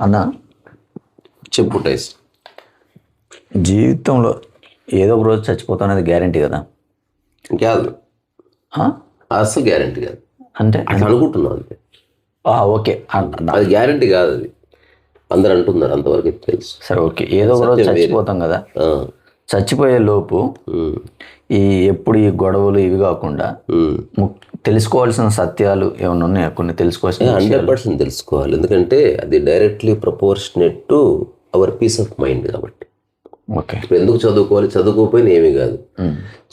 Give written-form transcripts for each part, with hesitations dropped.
అన్న చెప్పు టైస్. జీవితంలో ఏదో ఒక రోజు చచ్చిపోతానేది గ్యారంటీ కదా? కాదు, ఆ? అసలు గ్యారంటీ కాదు. అంటే అట్లా అనుకుంటున్నావు అంతే. ఓకే అది గ్యారంటీ కాదు, అది అందరు అంటున్నారు, అంతవరకు తెలుసు. సరే ఓకే, ఏదో ఒక రోజు సత్యం వేరే. చచ్చిపోతాం కదా. ఆ, చచ్చిపోయే లోపు ఎప్పుడు ఈ గొడవలు ఇవి కాకుండా తెలుసుకోవాల్సిన సత్యాలు ఏమైనా ఉన్నాయా? కొన్ని తెలుసుకోవాల్సిన 100% తెలుసుకోవాలి. ఎందుకంటే అది directly proportionate to our piece of mind కాబట్టి. ఓకే, ఇప్పుడు ఎందుకు చదువుకోవాలి? చదువుకోకపోయినా ఏమీ కాదు.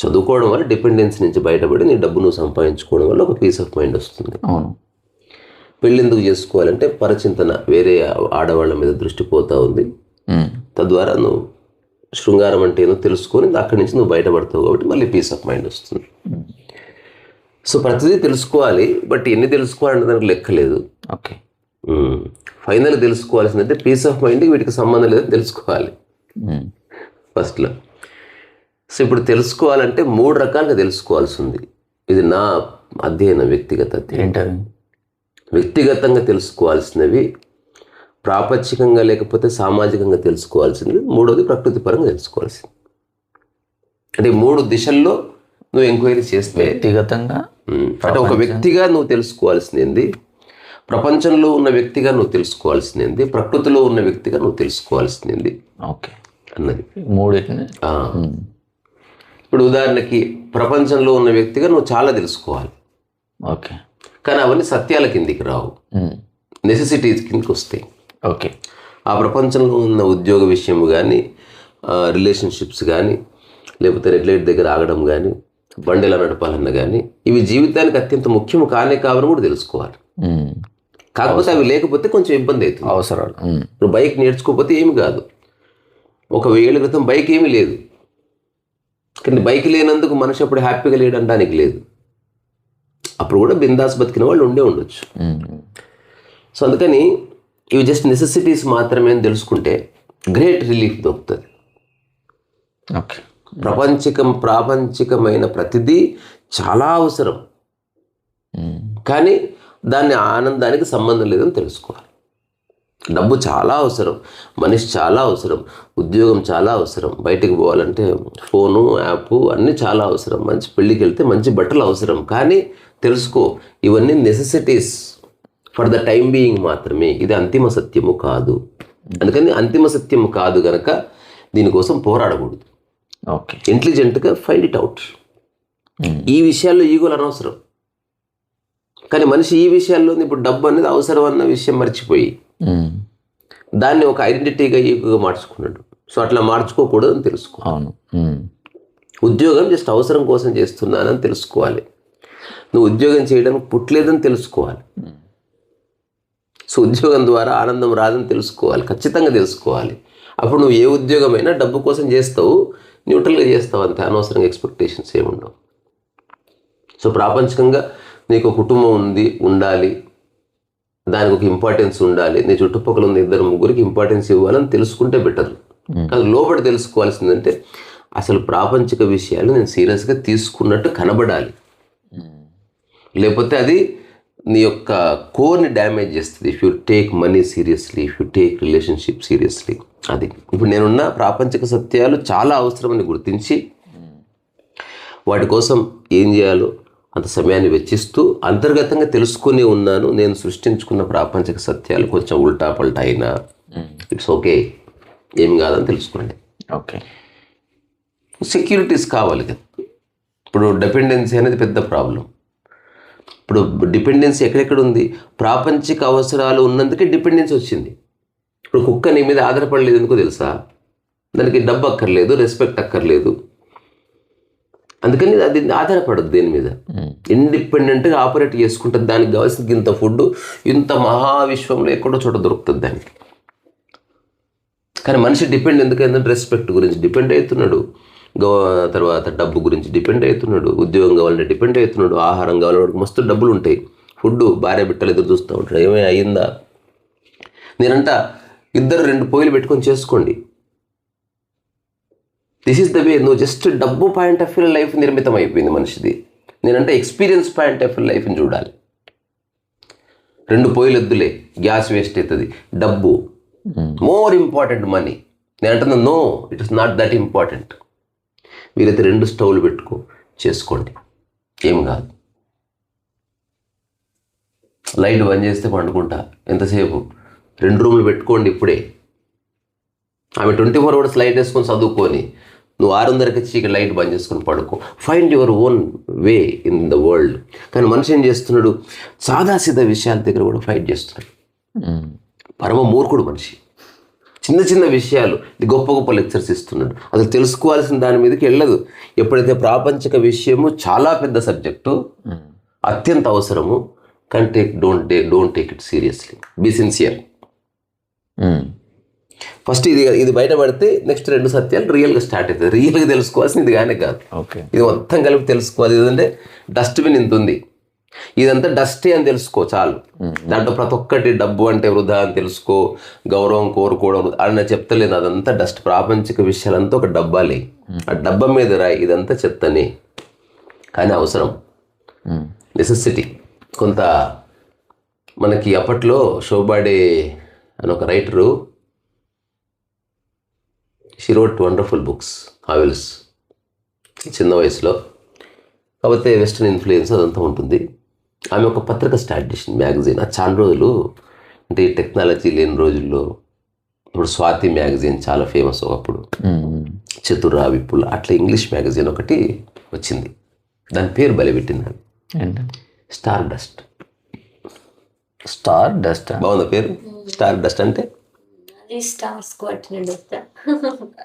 చదువుకోవడం వల్ల డిపెండెన్సీ నుంచి బయటపడి నీ డబ్బు నువ్వు సంపాదించుకోవడం వల్ల ఒక పీస్ ఆఫ్ మైండ్ వస్తుంది. అవును. పెళ్ళి ఎందుకు చేసుకోవాలంటే పరచింతన, వేరే ఆడవాళ్ళ మీద దృష్టి పోతా ఉంది. తద్వారా నువ్వు శృంగారం అంటే ఏదో తెలుసుకొని అక్కడి నుంచి నువ్వు బయటపడతావు కాబట్టి మళ్ళీ పీస్ ఆఫ్ మైండ్ వస్తుంది. సో ప్రతిదీ తెలుసుకోవాలి, బట్ ఎన్ని తెలుసుకోవాలంటే దానికి లెక్కలేదు. ఓకే, ఫైనల్ తెలుసుకోవాల్సిందంటే పీస్ ఆఫ్ మైండ్కి వీటికి సంబంధం లేదని తెలుసుకోవాలి ఫస్ట్లో. సో ఇప్పుడు తెలుసుకోవాలంటే 3 రకాలుగా తెలుసుకోవాల్సి ఉంది. ఇది నా అధ్యయనం, వ్యక్తిగత అధ్యయనం. ఏంటవి? వ్యక్తిగతంగా తెలుసుకోవాల్సినవి, ప్రాపంచికంగా లేకపోతే సామాజికంగా తెలుసుకోవాల్సింది, 3వది ప్రకృతి పరంగా తెలుసుకోవాల్సింది. అంటే 3 దిశల్లో నువ్వు ఎంక్వైరీ చేస్తే వ్యక్తిగతంగా అంటే ఒక వ్యక్తిగా నువ్వు తెలుసుకోవాల్సింది, ప్రపంచంలో ఉన్న వ్యక్తిగా నువ్వు తెలుసుకోవాల్సింది, ప్రకృతిలో ఉన్న వ్యక్తిగా నువ్వు తెలుసుకోవాల్సింది. ఓకే అన్నది 3. ఇప్పుడు ఉదాహరణకి ప్రపంచంలో ఉన్న వ్యక్తిగా నువ్వు చాలా తెలుసుకోవాలి. ఓకే, కానీ అవన్నీ సత్యాల కిందికి రావు, నెసెసిటీస్ కిందకి వస్తాయి. ఓకే, ఆ ప్రపంచంలో ఉన్న ఉద్యోగ విషయం కానీ, రిలేషన్షిప్స్ కానీ, లేకపోతే రెడ్ లైట్ దగ్గర ఆగడం కానీ, బండిలా నడపాలన్న కానీ, ఇవి జీవితానికి అత్యంత ముఖ్యం కావాలని కూడా తెలుసుకోవాలి. కాకపోతే అవి లేకపోతే కొంచెం ఇబ్బంది అవుతుంది. అవసరాలు. ఇప్పుడు బైక్ నేర్చుకోకపోతే ఏమి కాదు. ఒక 1000 ఏళ్ల క్రితం బైక్ ఏమీ లేదు, కానీ బైక్ లేనందుకు మనిషి అప్పుడు హ్యాపీగా లేడనడానికి లేదు. అప్పుడు కూడా బిందాస్ బతికిన వాళ్ళు ఉండొచ్చు. సో అందుకని ఇవి జస్ట్ నెసెసిటీస్ మాత్రమే అని తెలుసుకుంటే గ్రేట్ రిలీఫ్ దొరుకుతుంది. ఓకే, ప్రాపంచికమైన ప్రతిదీ చాలా అవసరం, కానీ దాన్ని ఆనందానికి సంబంధం లేదని తెలుసుకోవాలి. డబ్బు చాలా అవసరం, మనిషి చాలా అవసరం, ఉద్యోగం చాలా అవసరం, బయటికి పోవాలంటే ఫోను, యాప్ అన్నీ చాలా అవసరం, మంచి పెళ్ళికి వెళ్తే మంచి బట్టలు అవసరం. కానీ తెలుసుకో, ఇవన్నీ necessities for the time being మాత్రమే. ఇది అంతిమ సత్యము కాదు. అందుకని అంతిమ సత్యము కాదు గనక దీనికోసం పోరాడకూడదు. ఓకే, ఇంటెలిజెంట్గా ఫైండ్ ఇట్ అవుట్. ఈ విషయాల్లో ఈగోలు అనవసరం, కానీ మనిషి ఈ విషయాల్లో ఇప్పుడు డబ్బు అనేది అవసరం అన్న విషయం మర్చిపోయి దాన్ని ఒక ఐడెంటిటీగా ఈగోగా మార్చుకున్నాడు. సో అట్లా మార్చుకోకూడదు అని తెలుసుకో. అవును. ఉద్యోగం జస్ట్ అవసరం కోసం చేస్తున్నానని తెలుసుకోవాలి. నువ్వు ఉద్యోగం చేయడానికి పుట్టలేదని తెలుసుకోవాలి. సో ఉద్యోగం ద్వారా ఆనందం రాదని తెలుసుకోవాలి, ఖచ్చితంగా తెలుసుకోవాలి. అప్పుడు నువ్వు ఏ ఉద్యోగమైనా డబ్బు కోసం చేస్తావు, న్యూట్రల్గా చేస్తావు అంతే, అనవసరంగా ఎక్స్పెక్టేషన్స్ ఏమి ఉండవు. సో ప్రాపంచికంగా నీకు కుటుంబం ఉండాలి, దానికి ఒక ఇంపార్టెన్స్ ఉండాలి, నీ చుట్టుపక్కల ఉన్న 2-3 ఇంపార్టెన్స్ ఇవ్వాలని తెలుసుకుంటే బెటర్. అది లోపల తెలుసుకోవాల్సిందంటే అసలు ప్రాపంచిక విషయాలు నేను సీరియస్గా తీసుకున్నట్టు కనబడాలి, లేకపోతే అది నీ యొక్క కోర్ని డ్యామేజ్ చేస్తుంది. If you take money seriously, if you take relationship seriously. అది ఇప్పుడు నేనున్న ప్రాపంచిక సత్యాలు చాలా అవసరమని గుర్తించి వాటి కోసం ఏం చేయాలో అంత సమయాన్ని వెచ్చిస్తూ అంతర్గతంగా తెలుసుకుని ఉన్నాను. నేను సృష్టించుకున్న ప్రాపంచిక సత్యాలు కొంచెం ఉల్టా పల్టా అయినా ఇట్స్ ఓకే, ఏం కాదని తెలుసుకోండి. ఓకే, సెక్యూరిటీస్ కావాలి కదా. ఇప్పుడు డిపెండెన్సీ అనేది పెద్ద ప్రాబ్లం. ఇప్పుడు డిపెండెన్సీ ఎక్కడెక్కడ ఉంది? ప్రాపంచిక అవసరాలు ఉన్నందుకే డిపెండెన్సీ వచ్చింది. ఇప్పుడు కుక్క నీ మీద ఆధారపడలేదు ఎందుకో తెలుసా? దానికి డబ్బు అక్కర్లేదు, రెస్పెక్ట్ అక్కర్లేదు, అందుకని అది ఆధారపడదు దేని మీద, ఇండిపెండెంట్గా ఆపరేట్ చేసుకుంటుంది. దానికి కావాల్సిన ఇంత ఫుడ్ ఇంత మహావిశ్వంలో ఎక్కడో చోట దొరుకుతుంది దానికి. కానీ మనిషి డిపెండ్ ఎందుకంటే రెస్పెక్ట్ గురించి డిపెండ్ అవుతున్నాడు, తర్వాత డబ్బు గురించి డిపెండ్ అవుతున్నాడు, ఉద్యోగం కావాలంటే డిపెండ్ అవుతున్నాడు, ఆహారం కావాలంటే మస్తు డబ్బులు ఉంటాయి, ఫుడ్, భార్య బిడ్డలు ఎదురు చూస్తూ ఉంటాడు, ఏమీ అయ్యిందా? నేనంట 2 పొయ్యిలు పెట్టుకొని చేసుకోండి. This is the way. నువ్వు జస్ట్ డబ్బు పాయింట్ ఆఫ్ వ్యూ లైఫ్ నిర్మితం అయిపోయింది మనిషిది. నేనంటే ఎక్స్పీరియన్స్ పాయింట్ ఆఫ్ వ్యూ లైఫ్ని చూడాలి. 2 పొయ్యిలు వద్దులే, గ్యాస్ వేస్ట్ అవుతుంది, డబ్బు మోర్ ఇంపార్టెంట్ మనీ. నేను అంటున్నా no, it is not that important. వీరైతే 2 స్టవ్లు చేసుకోండి, ఏం కాదు. లైట్ బంద్ చేస్తే పండుకుంటా ఎంతసేపు, 2 రూములు పెట్టుకోండి ఇప్పుడే. ఆమె 24 hours లైట్ వేసుకొని చదువుకొని, నువ్వు 6:30కి చీకటి లైట్ బంద్ చేసుకొని పడుకో. Find your own way in the world. కానీ మనిషి ఏం చేస్తున్నాడు, సాదాసీదా విషయాల దగ్గర కూడా ఫైట్ చేస్తున్నాడు. పరమ మూర్ఖుడు మనిషి. చిన్న చిన్న విషయాలు గొప్ప గొప్ప లెక్చర్స్ ఇస్తున్నాడు, అసలు తెలుసుకోవాల్సిన దాని మీదకి వెళ్ళదు. ఎప్పుడైతే ప్రాపంచిక విషయము చాలా పెద్ద సబ్జెక్టు, అత్యంత అవసరము, కానీ don't take it seriously, be sincere. First ఇది బయటపడితే నెక్స్ట్ 2 సత్యాలు రియల్గా స్టార్ట్ అవుతుంది. రియల్గా తెలుసుకోవాల్సింది ఇది కానీ కాదు, ఇది మొత్తం కలిపి తెలుసుకోవాలి. ఇదంటే డస్ట్బిన్ ఇంత ఉంది, ఇదంతా డస్టే అని తెలుసుకో చాలు. దాంట్లో ప్రతి ఒక్కటి డబ్బు అంటే వృధా అని తెలుసుకో, గౌరవం కోరుకోవడం అని చెప్తలేదు. అదంతా డస్ట్. ప్రాపంచిక విషయాలంతా ఒక డబ్బాలే, ఆ డబ్బా మీద రాయి ఇదంతా చెత్తనే, కానీ అవసరం, నెసెసిటీ. కొంత మనకి అప్పట్లో శోభాడే అని ఒక writer, she wrote wonderful books, novels, చిన్న వయసులో. కాకపోతే వెస్ట్రన్ ఇన్ఫ్లుయెన్స్ అదంతా ఉంటుంది. ఆమె ఒక పత్రిక స్టార్ట్ చేసింది, మ్యాగజైన్. అది చాలా రోజులు, అంటే ఈ టెక్నాలజీ లేని రోజుల్లో. ఇప్పుడు స్వాతి మ్యాగజైన్ చాలా ఫేమస్ ఒకప్పుడు, చతురా విపుల్ అట్లా ఇంగ్లీష్ మ్యాగజైన్ ఒకటి వచ్చింది. దాని పేరు బలిపెట్టింది స్టార్ డస్ట్. స్టార్ డస్ట్ బాగుంది పేరు. స్టార్ డస్ట్ అంటే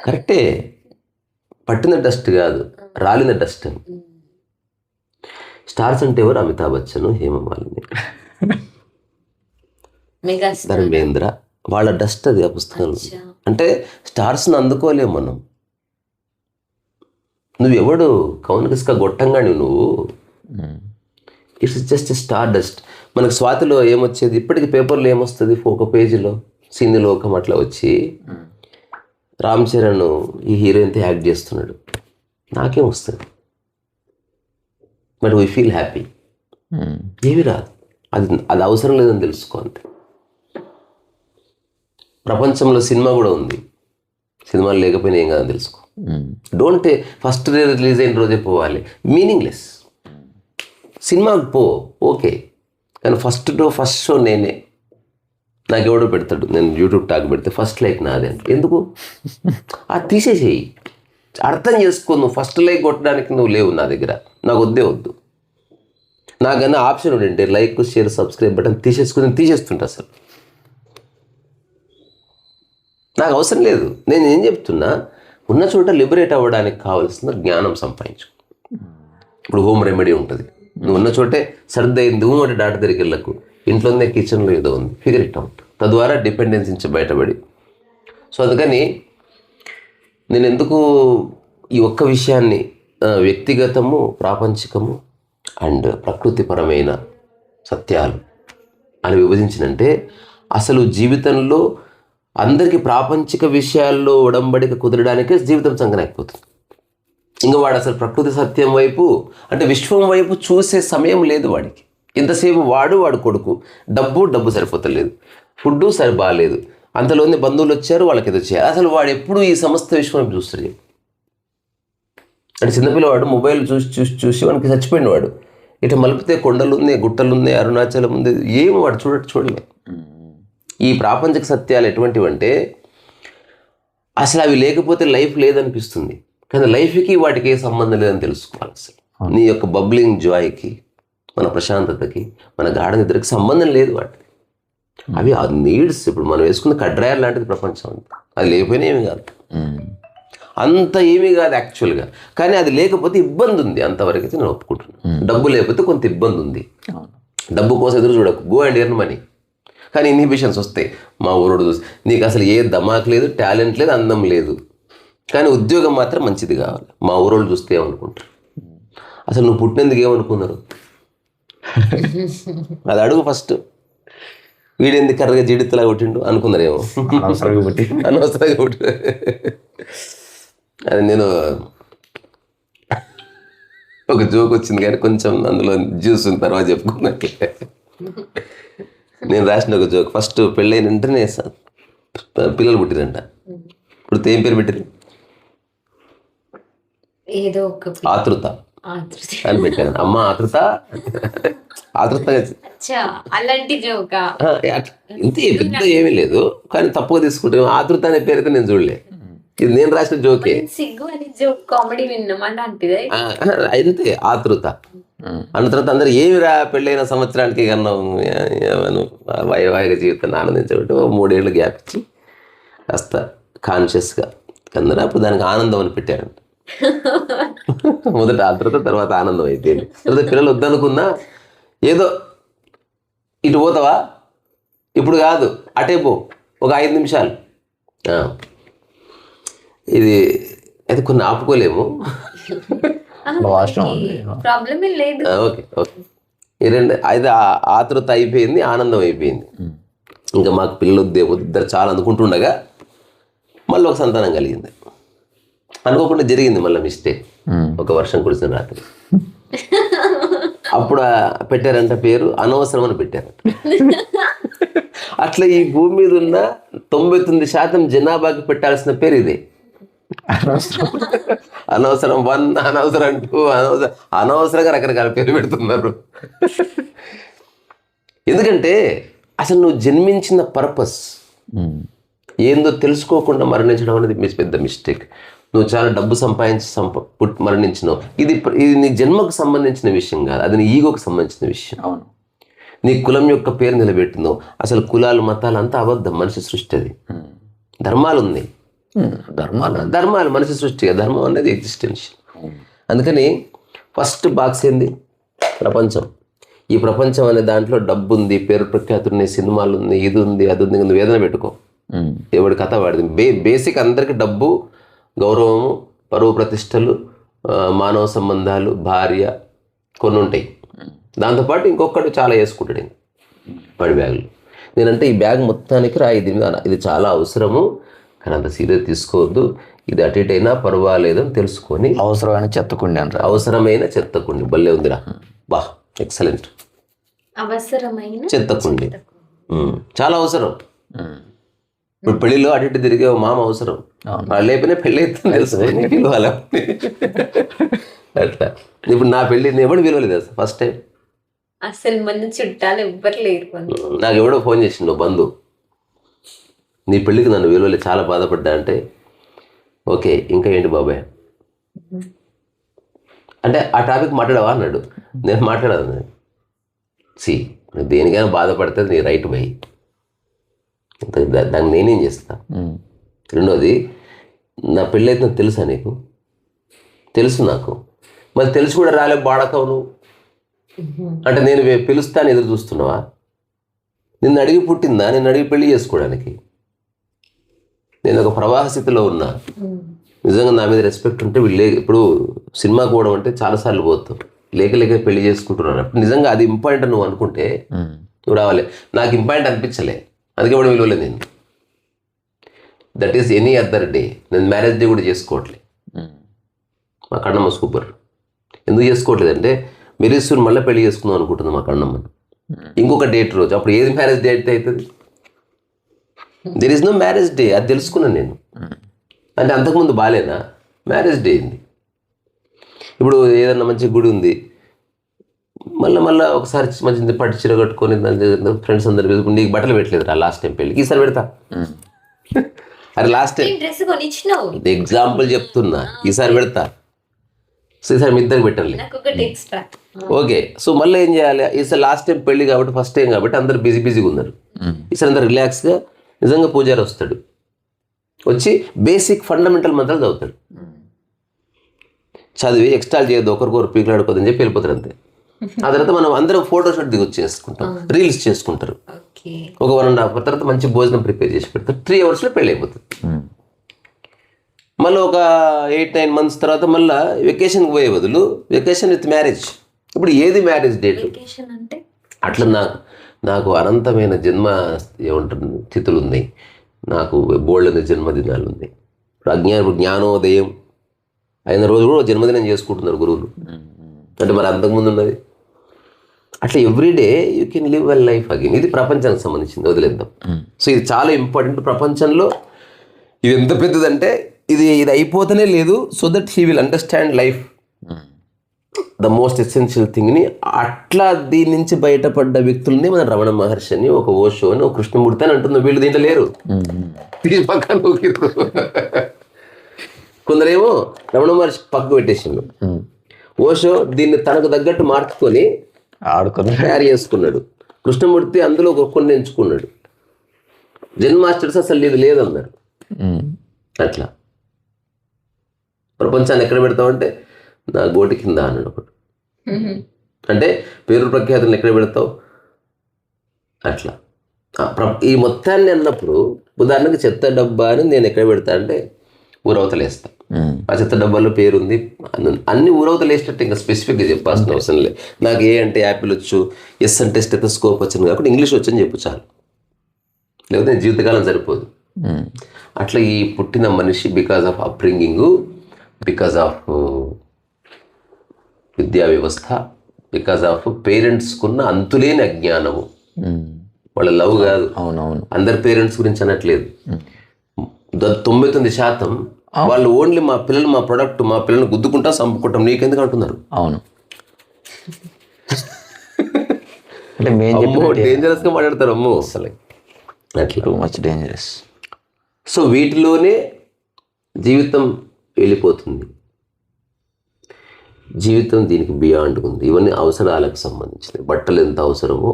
కరెక్టే, పట్టిన డస్ట్ కాదు, రాలిన డస్ట్ అని. స్టార్స్ అంటే ఎవరు? అమితాబ్ బచ్చన్, హేమమాలిని, ధర్మేంద్ర, వాళ్ళ డస్ట్ అది ఆ పుస్తకంలో. అంటే స్టార్స్ని అందుకోలేము మనం. నువ్వెవడు కౌనకిస్క గొట్టంగా నువ్వు, ఇట్స్ జస్ట్ స్టార్ డస్ట్. మనకు స్వాతిలో ఏమొచ్చేది, ఇప్పటికి పేపర్లో ఏమొస్తుంది, ఒక పేజీలో సినీ లోకం అట్లా వచ్చి రామ్ చరణ్ ఈ హీరోయిన్తో యాక్ట్ చేస్తున్నాడు, నాకేం వస్తుంది, బట్ వీ ఫీల్ హ్యాపీ. ఏమి రాదు, అది అవసరం లేదని తెలుసుకో అంతే. ప్రపంచంలో సినిమా కూడా ఉంది, సినిమాలు లేకపోయినా ఏం కాదని తెలుసుకో. డోంట్ ఫస్ట్ రిలీజ్ అయిన రోజే పోవాలి, మీనింగ్లెస్. సినిమాకి పో ఓకే, కానీ ఫస్ట్ షో నేనే, నాకు ఎవడో పెడతాడు, నేను యూట్యూబ్ టాక్ పెడితే ఫస్ట్ లైక్ నాదే అంటే ఎందుకు, అది తీసేసేయి. అర్థం చేసుకో, నువ్వు ఫస్ట్ లైక్ కొట్టడానికి నువ్వు లేవు నా దగ్గర, నాకు వద్దు. నాకన్నా ఆప్షన్ ఉండే లైక్, షేర్, సబ్స్క్రైబ్ బటన్ తీసేస్తుంటా. అసలు నాకు అవసరం లేదు. నేను ఏం చెప్తున్నా, ఉన్న చోట లిబరేట్ అవ్వడానికి కావాల్సిన జ్ఞానం సంపాదించు. ఇప్పుడు హోమ్ రెమెడీ ఉంటుంది, నువ్వు ఉన్న చోటే సర్దైంది అంటే డాక్టర్ దగ్గరికి వెళ్ళకు, ఇంట్లోనే కిచెన్లో ఏదో ఉంది, ఫిగర్ ఇట్ అవుట్. తద్వారా డిపెండెన్సీ నుంచి బయటపడి. సో అందుకని నేను ఎందుకు ఈ ఒక్క విషయాన్ని వ్యక్తిగతము, ప్రాపంచికము అండ్ ప్రకృతిపరమైన సత్యాలు అని విభజించినంటే, అసలు జీవితంలో అందరికీ ప్రాపంచిక విషయాల్లో ఉడంబడిక కుదరడానికే జీవితం సంగనైపోతుంది. ఇంకా వాడు అసలు ప్రకృతి సత్యం వైపు, అంటే విశ్వం వైపు చూసే సమయం లేదు వాడికి. ఇంతసేపు వాడు కొడుకు, డబ్బు సరిపోతలేదు, ఫుడ్డు బాగాలేదు, అంతలోనే బంధువులు వచ్చారు, వాళ్ళకి ఏదో చేయాలి. అసలు వాడు ఎప్పుడు ఈ సమస్త విశ్వం చూస్తాడు. అంటే చిన్నపిల్లవాడు మొబైల్ చూసి వానికి చచ్చిపోయిన వాడు. ఇటు మలిపితే కొండలు ఉన్నాయి, గుట్టలు ఉన్నాయి, అరుణాచలం ఉంది, ఏమి వాడు చూడలే. ఈ ప్రాపంచిక సత్యాలు ఎటువంటివంటే, అసలు అవి లేకపోతే లైఫ్ లేదనిపిస్తుంది, కానీ లైఫ్కి వాటికి ఏ సంబంధం లేదని తెలుసుకోవాలి. అసలు నీ యొక్క బబ్లింగ్ జాయ్కి, మన ప్రశాంతతకి, మన గాఢ నిద్రకి సంబంధం లేదు వాటికి. అవి ఆ నీడ్స్. ఇప్పుడు మనం వేసుకున్న కడ్రాయర్ లాంటిది ప్రపంచం అంతా, అది లేకపోయినా ఏమి కాదు, అంత ఏమీ కాదు యాక్చువల్గా. కానీ అది లేకపోతే ఇబ్బంది ఉంది, అంతవరకు అయితే నేను ఒప్పుకుంటున్నాను. డబ్బు లేకపోతే కొంత ఇబ్బంది ఉంది, డబ్బు కోసం ఎదురు చూడకు, గో అండ్ ఎర్న్ మనీ. కానీ ఇన్హిబిషన్స్ వస్తాయి. మా ఊరోడు చూసి నీకు అసలు ఏ దమాక్ లేదు, టాలెంట్ లేదు, అందం లేదు, కానీ ఉద్యోగం మాత్రం మంచిది కావాలి. మా ఊరోళ్ళు చూస్తే ఏమనుకుంటారు, అసలు నువ్వు పుట్టినందుకు ఏమనుకున్నారు, అది అడుగు ఫస్ట్. వీడెందుకు కర్రగా జీడితలా కొట్టిండు అనుకున్నారేమో, అనవసరంగా కొట్టి. అది నేను ఒక జోక్ వచ్చింది కానీ కొంచెం అందులో జ్యూస్ ఉన్న తర్వాత చెప్పుకున్నట్లే. నేను రాసిన ఒక జోక్, ఫస్ట్ పెళ్ళైన వెంటనే పిల్లలు పుట్టిరంట. ఇప్పుడు ఏం పేరు పెట్టారు? ఏదో ఒక ఆతృత అని పెట్టాను. అమ్మ ఆతృత, ఆతృత అలాంటి జోక ఇంత పెద్ద ఏమీ లేదు, కానీ తప్పుగా తీసుకుంటే ఆతృత అనే పేరు అయితే నేను చూడలే. ఇది నేను రాసిన జోకే. సిగ్గు అని జోక్ కామెడీ విన్నాం అలాంటిదే. అంతే ఆతృత అన్న తర్వాత అందరు ఏమిరా పెళ్ళైన సంవత్సరానికి కన్నా వైవాహిక జీవితాన్ని ఆనందించబట్టి 3 ఏళ్ళు గ్యాప్ ఇచ్చి కాస్త కాన్షియస్గా కన్నా అప్పుడు దానికి ఆనందం అని పెట్టారంట. మొదట ఆతృత, తర్వాత ఆనందం అయిపోయింది. తర్వాత పిల్లలు వద్దనుకున్నా ఏదో ఇటు పోతావా, ఇప్పుడు కాదు అటే పో, ఒక 5 నిమిషాలు, ఇది అయితే కొన్ని ఆపుకోలేము. ప్రాబ్లం లేదు. Okay okay. ఈ 2 అయితే ఆతృత అయిపోయింది, ఆనందం అయిపోయింది. ఇంకా మాకు పిల్లలు ఇద్దరు చాలా అనుకుంటుండగా మళ్ళీ ఒక సంతానం కలిగింది. అనుకోకుండా జరిగింది మళ్ళీ మిస్టేక్. ఒక వర్షం కురిసిన రాత్రి అప్పుడు పెట్టారంట పేరు అనవసరం అని పెట్టారంట. అట్లా ఈ భూమి మీద ఉన్న 99% జనాభాకి పెట్టాల్సిన పేరు ఇదే. అనవసరం 1, అనవసరం 2, అనవసరంగా రకరకాల పేరు పెడుతున్నారు. ఎందుకంటే అసలు నువ్వు జన్మించిన పర్పస్ ఏందో తెలుసుకోకుండా మరణించడం అనేది పెద్ద మిస్టేక్. నువ్వు చాలా డబ్బు సంపాదించి మరణించినావు, ఇది నీ జన్మకు సంబంధించిన విషయం కాదు, అది నీ ఈగోకు సంబంధించిన విషయం. అవును. నీ కులం యొక్క పేరు నిలబెట్టినావు. అసలు కులాలు మతాలు అంతా అబద్ధం, మనిషి సృష్టి అది. ధర్మాలు ఉన్నాయి, ధర్మాలు మనిషి సృష్టి, ధర్మం అనేది ఎగ్జిస్టెన్షియల్. అందుకని ఫస్ట్ బాక్స్ ఏంది? ప్రపంచం. ఈ ప్రపంచం అనే దాంట్లో డబ్బు ఉంది, పేరు ప్రఖ్యాతులు ఉన్నాయి, సినిమాలు ఉంది, ఇది ఉంది, అది ఉంది. నువ్వు వేదన పెట్టుకో, ఎవడి కథ వాడిది. బేసిక్ అందరికీ డబ్బు, గౌరవము, పరువు ప్రతిష్టలు, మానవ సంబంధాలు, భార్య కొన్ని ఉంటాయి. దాంతోపాటు ఇంకొకటి చాలా వేసుకుంటాడు వాడి బ్యాగులు. నేనంటే ఈ బ్యాగ్ మొత్తానికి దీని మీద ఇది చాలా అవసరము, కానీ అంత సీరియస్ తీసుకోవద్దు, ఇది అటు ఇటు అయినా పర్వాలేదు అని తెలుసుకొని. అవసరమైన చెత్తకుండి అంటారు. అవసరమైన చెత్తకుండి భలే ఉందిరా, బా ఎక్సలెంట్. అవసరమైన చెత్తకుండి చాలా అవసరం. ఇప్పుడు పెళ్లిలో అటు ఇటు తిరిగే మామ అవసరం, వాళ్ళు లేకపోయినా పెళ్ళి అవుతుంది తెలుసు, పిలవాలి అట్లా. ఇప్పుడు నా పెళ్ళి నేను ఎవడు పిలవలేదు అసలు ఫస్ట్ టైం. అసలు మన చుట్టాలు ఎవ్వరు లేరు. నాకు ఎవడో ఫోన్ చేసిండు బంధు, నీ పెళ్ళికి నన్ను విలువలే, చాలా బాధపడ్డా. అంటే ఓకే ఇంకా ఏంటి బాబాయ్ అంటే ఆ టాపిక్ మాట్లాడవా అన్నాడు. నేను మాట్లాడదు. దేనికైనా బాధపడితే నీ రైట్ బై, దాన్ని నేనేం చేస్తా. రెండోది, నా పెళ్ళి అయితే నాకు తెలుసా? నీకు తెలుసు నాకు, మరి తెలుసు కూడా రాలే బాడకవు నువ్వు అంటే నేను పిలుస్తాను ఎదురు చూస్తున్నావా? నిన్ను అడిగి పుట్టిందా? నేను అడిగి పెళ్లి చేసుకోవడానికి? నేను ఒక ప్రవాహ స్థితిలో ఉన్నా. నిజంగా నా మీద రెస్పెక్ట్ ఉంటే వీళ్ళు ఇప్పుడు సినిమాకి పోవడం అంటే చాలాసార్లు పోతాం, లేక పెళ్లి చేసుకుంటున్నాను. అప్పుడు నిజంగా అది ఇంపార్టెంట్ నువ్వు అనుకుంటే నువ్వు రావాలి. నాకు ఇంపార్టెంట్ అనిపించలే, అందుకే కూడా విలువలేదు నేను. That is any other day. నేను మ్యారేజ్ డే కూడా చేసుకోవట్లే. మా కన్నమ్మ సూపర్. ఎందుకు చేసుకోవట్లేదు అంటే మెరీసూన్ మళ్ళీ పెళ్లి చేసుకుందాం అనుకుంటుంది మా కన్నమ్మను. ఇంకొక డేట్ రోజు, అప్పుడు ఏది మ్యారేజ్ డే అయితే అవుతుంది? There is no marriage day. అది తెలుసుకున్నాను నేను. అంటే అంతకుముందు బాగాలేనా? మ్యారేజ్ డే అయింది. ఇప్పుడు ఏదన్నా మంచి గుడి ఉంది, మళ్ళీ ఒకసారి మంచి పట్టు చీర కట్టుకొని ఫ్రెండ్స్ అందరు నీకు బట్టలు పెట్టలేదు రా లాస్ట్ టైం పెళ్ళికి, ఈసారి పెడతా. అరే లాస్ట్ టైం ఎగ్జాంపుల్ చెప్తున్నా, ఈసారి పెడతా. సో ఈసారి మీ ఇద్దరికి పెట్టాలి. ఓకే, సో మళ్ళీ ఏం చేయాలి? ఈసారి లాస్ట్ టైం పెళ్ళి కాబట్టి, ఫస్ట్ టైం కాబట్టి అందరు బిజీగా ఉన్నారు. ఈసారి అందరు రిలాక్స్గా, నిజంగా పూజారి వస్తాడు, వచ్చి బేసిక్ ఫండమెంటల్ మంత్రాలు చదువుతాడు. చదివి ఎక్స్ట్రా చేయొద్దు, ఒకరికొకరు పీకులాడుకోదని చెప్పి వెళ్ళిపోతారు అంతే. ఆ తర్వాత మనం అందరం ఫోటోషూట్ దిగొచ్చి చేసుకుంటాం, రీల్స్ చేసుకుంటారు. ఒక 1.5 hour తర్వాత మంచి భోజనం ప్రిపేర్ చేసి పెడతారు. 3 hours పెళ్ళి అయిపోతుంది. మళ్ళీ ఒక 8-9 months తర్వాత మళ్ళీ వెకేషన్కి పోయే బదులు వెకేషన్ విత్ మ్యారేజ్. ఇప్పుడు ఏది మ్యారేజ్ డేట్? అట్లా నాకు అనంతమైన జన్మ ఏమంటారు తిథులు ఉన్నాయి, నాకు బోల్డ్ జన్మదినాలు ఉన్నాయి. ఇప్పుడు జ్ఞానోదయం అయిన రోజు కూడా జన్మదినం చేసుకుంటున్నారు గురువులు. అంటే మరి అంతకుముందు ఉన్నది అట్లా everyday you can live well life again. ఇది ప్రపంచానికి సంబంధించింది, వదిలేద్దాం. సో ఇది చాలా ఇంపార్టెంట్ ప్రపంచంలో. ఇది ఎంత పెద్దదంటే ఇది అయిపోతూనే లేదు. So that he will understand life, the most essential థింగ్ని. అట్లా దీని నుంచి బయటపడ్డ వ్యక్తుల్ని మన రమణ మహర్షి అని, ఒక ఓషో అని, ఒక కృష్ణమూర్తి అని అంటున్నాం. వీళ్ళు దీంట్లో లేరు, తీసి పక్కన ఊకిరు. కొందరేమో రమణ మహర్షి పక్కకు పెట్టేసిండు. ఓషో దీన్ని తనకు తగ్గట్టు మార్చుకొని తయారు చేసుకున్నాడు. కృష్ణమూర్తి అందులో కొన్ని ఎంచుకున్నాడు. జెన్ మాస్టర్స్ అసలు ఇది లేదన్నారు. అట్లా ప్రపంచాన్ని ఎక్కడ పెడతావంటే నా గోటి కింద అన్నాడు ఒకడు. అంటే పేరు ప్రఖ్యాతులను ఎక్కడ పెడతావు అట్లా. ఈ మొత్తాన్ని అన్నప్పుడు ఉదాహరణకు చెత్త డబ్బా అని నేను ఎక్కడ పెడతా అంటే ఊరవతలు వేస్తా. ఆ చెత్త డబ్బాలో పేరు ఉంది, అన్ని ఊరవతలు వేసినట్టు ఇంకా స్పెసిఫిక్గా చెప్పాల్సిన అవసరం లేదు. నాకు ఏ అంటే యాపిల్ వచ్చు, ఎస్ అంటే స్టెథోస్కోప్ వచ్చాను కాబట్టి ఇంగ్లీష్ వచ్చని చెప్పు చాలు, లేకపోతే జీవితకాలం సరిపోదు. అట్లా ఈ పుట్టిన మనిషి because of upbringing, because of విద్యా వ్యవస్థ, బికాజ్ ఆఫ్ పేరెంట్స్కున్న అంతులేని అజ్ఞానము, వాళ్ళ లవ్ కాదు. అవునవును, అందరి పేరెంట్స్ గురించి అనట్లేదు. 99% వాళ్ళు ఓన్లీ మా పిల్లలు మా ప్రొడక్ట్, మా పిల్లల్ని గుద్దుకుంటా చంపుకుంటాం నీకెందుకు అంటున్నారు. అవును, డేంజరస్గా మాట్లాడతారు అమ్మో అసలు అట్లా, టూ మచ్ డేంజరస్. సో వీటిలోనే జీవితం వెళ్ళిపోతుంది. జీవితం దీనికి బియాండ్ ఉంది. ఇవన్నీ అవసరాలకు సంబంధించినవి. బట్టలు ఎంత అవసరమో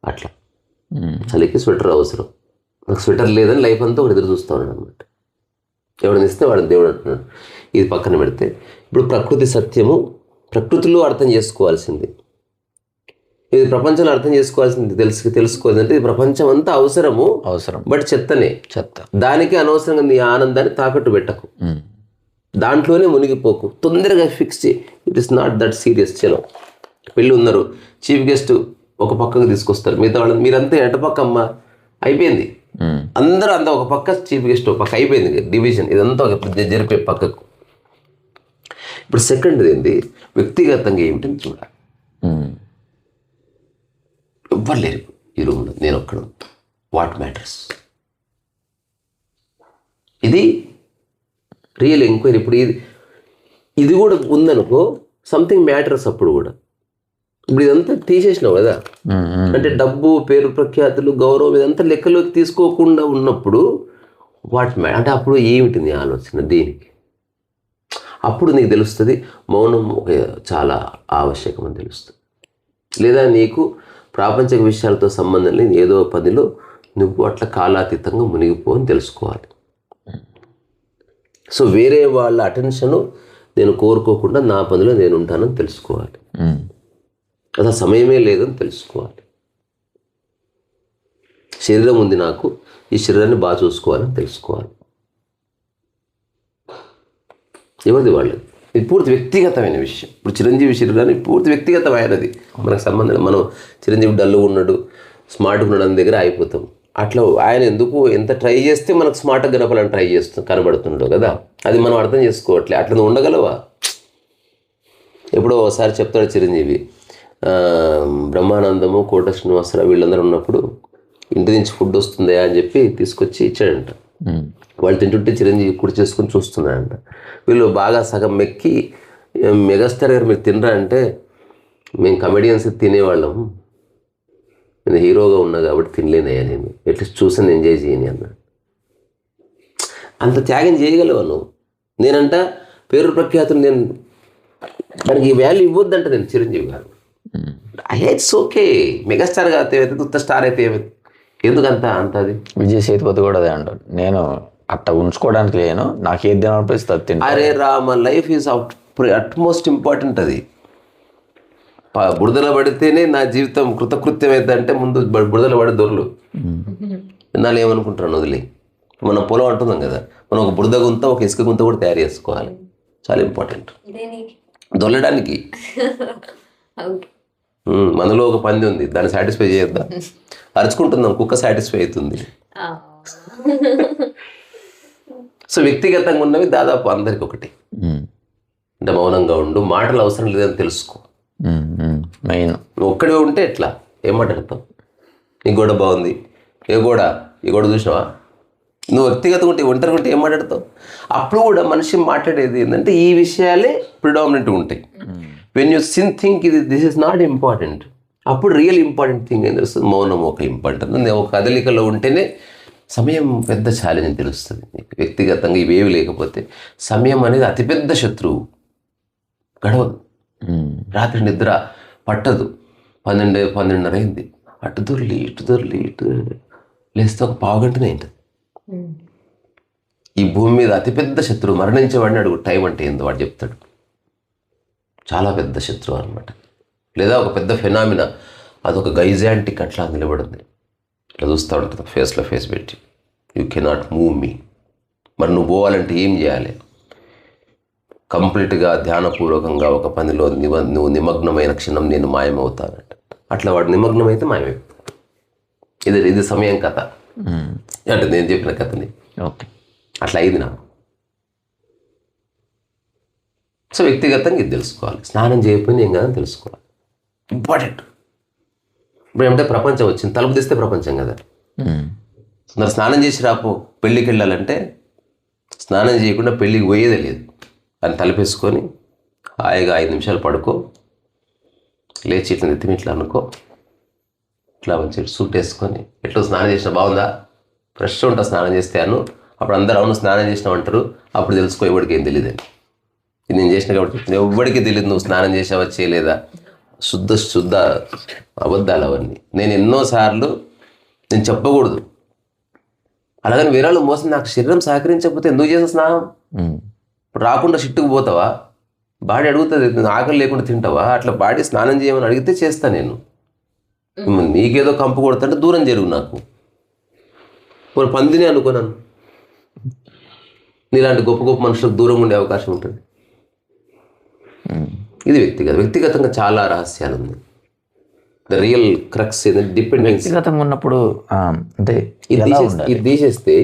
అట్లా, చలికి స్వెటర్ అవసరం. నాకు స్వెటర్ లేదని లైఫ్ అంతా ఒకటి ఎదురు చూస్తూ ఉన్నాడు అనమాట. ఎవడని ఇస్తే వాడిని దేవుడు అంటున్నాడు. ఇది పక్కన పెడితే ఇప్పుడు ప్రకృతి సత్యము ప్రకృతిలో అర్థం చేసుకోవాల్సింది, ఇది ప్రపంచంలో అర్థం చేసుకోవాల్సింది. తెలుసుకోవాలంటే ఇది ప్రపంచం అంతా అవసరం, బట్ చెత్త. దానికి అనవసరంగా నీ ఆనందాన్ని తాకట్టు పెట్టకు, దాంట్లోనే మునిగిపోకు, తొందరగా ఫిక్స్ చేయి. It is not that serious. చలో పెళ్ళి ఉన్నారు, చీఫ్ గెస్ట్ ఒక పక్కకు తీసుకొస్తారు, మిగతా వాళ్ళని మీరంతా ఎటపక్క అమ్మ అయిపోయింది, అందరూ అంతా ఒక పక్క, చీఫ్ గెస్ట్ ఒక పక్క, అయిపోయింది డివిజన్. ఇదంతా ఒక జరిపే పక్కకు. ఇప్పుడు సెకండ్ ఏంటి, వ్యక్తిగతంగా ఏమిటని చూడాలి. ఎవ్వరు లేరు ఈ రూమ్లో, నేను ఒక్కడ. వాట్ మ్యాటర్స్, ఇది రియల్ ఎంక్వైరీ. ఇప్పుడు ఇది కూడా ఉందనుకో, సంథింగ్ మ్యాటర్స్. అప్పుడు కూడా ఇప్పుడు ఇదంతా తీసేసినావు కదా, అంటే డబ్బు, పేరు ప్రఖ్యాతులు, గౌరవం ఇదంతా లెక్కలోకి తీసుకోకుండా ఉన్నప్పుడు వాట్ అంటే అప్పుడు ఏమిటి నీ ఆలోచన దీనికి? అప్పుడు నీకు తెలుస్తుంది మౌనం చాలా ఆవశ్యకం అని తెలుస్తుంది. లేదా నీకు ప్రాపంచిక విషయాలతో సంబంధం లేని ఏదో పనిలో నువ్వు అట్లా కాలాతీతంగా మునిగిపో అని తెలుసుకోవాలి. సో వేరే వాళ్ళ అటెన్షను నేను కోరుకోకుండా నా పనిలో నేను ఉంటానని తెలుసుకోవాలి. అసలు సమయమే లేదని తెలుసుకోవాలి. శరీరం ఉంది నాకు, ఈ శరీరాన్ని బాగా చూసుకోవాలని తెలుసుకోవాలి. ఎవరిది వాళ్ళది, ఇది పూర్తి వ్యక్తిగతమైన విషయం. ఇప్పుడు చిరంజీవి శరీరాన్ని పూర్తి వ్యక్తిగతమైనది, మనకు సంబంధం. మనం చిరంజీవి డల్గా ఉన్నాడు, స్మార్ట్గా ఉన్నాడు అని దగ్గర అయిపోతాం. అట్లా ఆయన ఎందుకు ఎంత ట్రై చేస్తే మనకు స్మార్ట్గా కనపాలని ట్రై కనబడుతున్నాడు కదా, అది మనం అర్థం చేసుకోవట్లే. అట్లా నువ్వు ఉండగలవా? ఎప్పుడో ఒకసారి చెప్తాడు చిరంజీవి, బ్రహ్మానందము, కోట శ్రీనివాసరావు వీళ్ళందరూ ఉన్నప్పుడు ఇంటి నుంచి ఫుడ్ వస్తుందా అని చెప్పి తీసుకొచ్చి ఇచ్చాడంట. వాళ్ళు తింటుంటే చిరంజీవి కుడి చేసుకుని చూస్తున్నాడంట. వీళ్ళు బాగా సగం మెక్కి, మెగాస్టార్ గారు మీరు తినరా అంటే, మేము కమెడియన్స్ తినేవాళ్ళం, నేను హీరోగా ఉన్నా కాబట్టి తినలేనయ్యా, నేను ఎట్లీస్ట్ చూసాను ఎంజాయ్ చేయని అన్నాడు. అంత త్యాగం చేయగలవా నువ్వు? నేనంట పేరు ప్రఖ్యాతులు, నేను దానికి వాల్యూ ఇవ్వద్దంట నేను చిరంజీవి గారు. ఇట్స్ ఓకే, మెగాస్టార్ అయితే ఉత్త స్టార్ అయితే ఎందుకంత అంత అది. విజయ్ సేతుపతి కూడా అదే అంటాడు, నేను అట్లా ఉంచుకోవడానికి లేను, నాకు ఏది తినాలనిపిస్తే. అరే Rama, life is utmost important. అది బురదల పడితేనే నా జీవితం కృతకృత్యం అవుతుందంటే ముందు బురదల పడే దొరలు విన్నాళ్ళు ఏమనుకుంటాను వదిలే. మనం పొలం అంటున్నాం కదా, మనం ఒక బురద గుంత, ఒక ఇసుక గుంత కూడా తయారు చేసుకోవాలి. చాలా ఇంపార్టెంట్ దొల్లడానికి. మనలో ఒక పంది ఉంది, దాన్ని సాటిస్ఫై చేయొద్దా? అరుచుకుంటున్నాం, కుక్క సాటిస్ఫై అవుతుంది. సో వ్యక్తిగతంగా ఉన్నవి దాదాపు అందరికి ఒకటి. అంటే మౌనంగా ఉండు, మాటలు అవసరం లేదని తెలుసుకో. మెయిన్. నువ్వు ఒక్కడే ఉంటే ఎట్లా ఏం మాట్లాడతావు? నీ గోడ బాగుంది, ఈ గోడ చూసినావా? నువ్వు వ్యక్తిగతంగా ఉంటే ఒంటరిగా ఉంటే ఏం మాట్లాడతావు? అప్పుడు కూడా మనిషి మాట్లాడేది ఏంటంటే ఈ విషయాలే ప్రిడామినెంట్గా ఉంటాయి. When you think this is not important, అప్పుడు రియల్ ఇంపార్టెంట్ థింగ్ ఏం తెలుస్తుంది? మౌనం ఒక ఇంపార్టెంట్. ఒక కదలికలో ఉంటేనే సమయం పెద్ద ఛాలెంజ్ అని తెలుస్తుంది నీకు. వ్యక్తిగతంగా ఇవేవి లేకపోతే సమయం అనేది అతిపెద్ద శత్రువు. గడవదు, రాత్రి నిద్ర పట్టదు, 12:30 అయింది, అటు దొర్లి ఇటు లేస్తే ఒక పావుగంటనే ఉంటుంది. ఈ భూమి మీద అతిపెద్ద శత్రువు మరణించేవాడిని అడుగు టైం అంటే ఏందో వాడు చెప్తాడు. చాలా పెద్ద శత్రువు అనమాట. లేదా ఒక పెద్ద ఫెనామినా, అదొక గైజాంటిక్ అట్లా నిలబడింది, ఇట్లా చూస్తూ ఉంటుంది ఫేస్లో ఫేస్ పెట్టి, యూ కెనాట్ మూవ్ మీ. మరి నువ్వు పోవాలంటే ఏం చేయాలి? కంప్లీట్గా ధ్యానపూర్వకంగా ఒక పనిలో నువ్వు నిమగ్నమైన క్షణం నేను మాయమవుతానంట. అట్లా వాడు నిమగ్నమైతే మాయమైపోతాడు. ఇది సమయం కథ అంటే నేను చెప్పిన కథని. ఓకే, అట్లా అయింది నాకు. సో వ్యక్తిగతంగా ఇది తెలుసుకోవాలి. స్నానం చేయకపోయినా ఏం కాదని తెలుసుకోవాలి, ఇంపార్టెంట్. ఇప్పుడు ఏమంటే ప్రపంచం వచ్చింది, తలుపు తీస్తే ప్రపంచం కదా. మరి స్నానం చేసి రాపో, పెళ్ళికి వెళ్ళాలంటే స్నానం చేయకుండా పెళ్ళికి పోయేదే లేదు. అని తలుపేసుకొని హాయిగా 5 నిమిషాలు పడుకో, లేచి ఇట్లా నెత్తిమి ఇట్లా అనుకో, ఇట్లా మంచి సూట్ వేసుకొని ఎట్లా స్నానం చేసినా బాగుందా, ఫ్రెష్ ఉంటా స్నానం చేస్తే అను. అప్పుడు అందరూ అవును స్నానం చేసినావు అంటారు. అప్పుడు తెలుసుకో ఎవరికి ఏం తెలియదండి. ఇది నేను చేసిన కాబట్టి చెప్తున్నా, ఎవరికి తెలియదు నువ్వు స్నానం చేసావా చేయలేదా. శుద్ధ అబద్ధాలు అవన్నీ. నేను ఎన్నోసార్లు నేను చెప్పకూడదు. అలాగని వేరే మోసం, నాకు శరీరం సహకరించకపోతే ఎందుకు చేసా స్నానం? రాకుండా షిట్టుకు పోతావా? బాడీ అడుగుతుంది, ఆకలి లేకుండా తింటావా? అట్లా బాడీ స్నానం చేయమని అడిగితే చేస్తా నేను. నీకేదో కంపు కొడుతుంటే దూరం జరుగు. నాకు మరి పందిని అనుకున్నాను. నీలాంటి గొప్ప గొప్ప మనుషులకు దూరంగా ఉండే అవకాశం ఉంటుంది. ఇది వ్యక్తిగతంగా చాలా రహస్యాలు ఉంది. The real crux dependence. వ్యక్తిగతంగా ఉన్నప్పుడు అంటే ఇది తీసేస్తే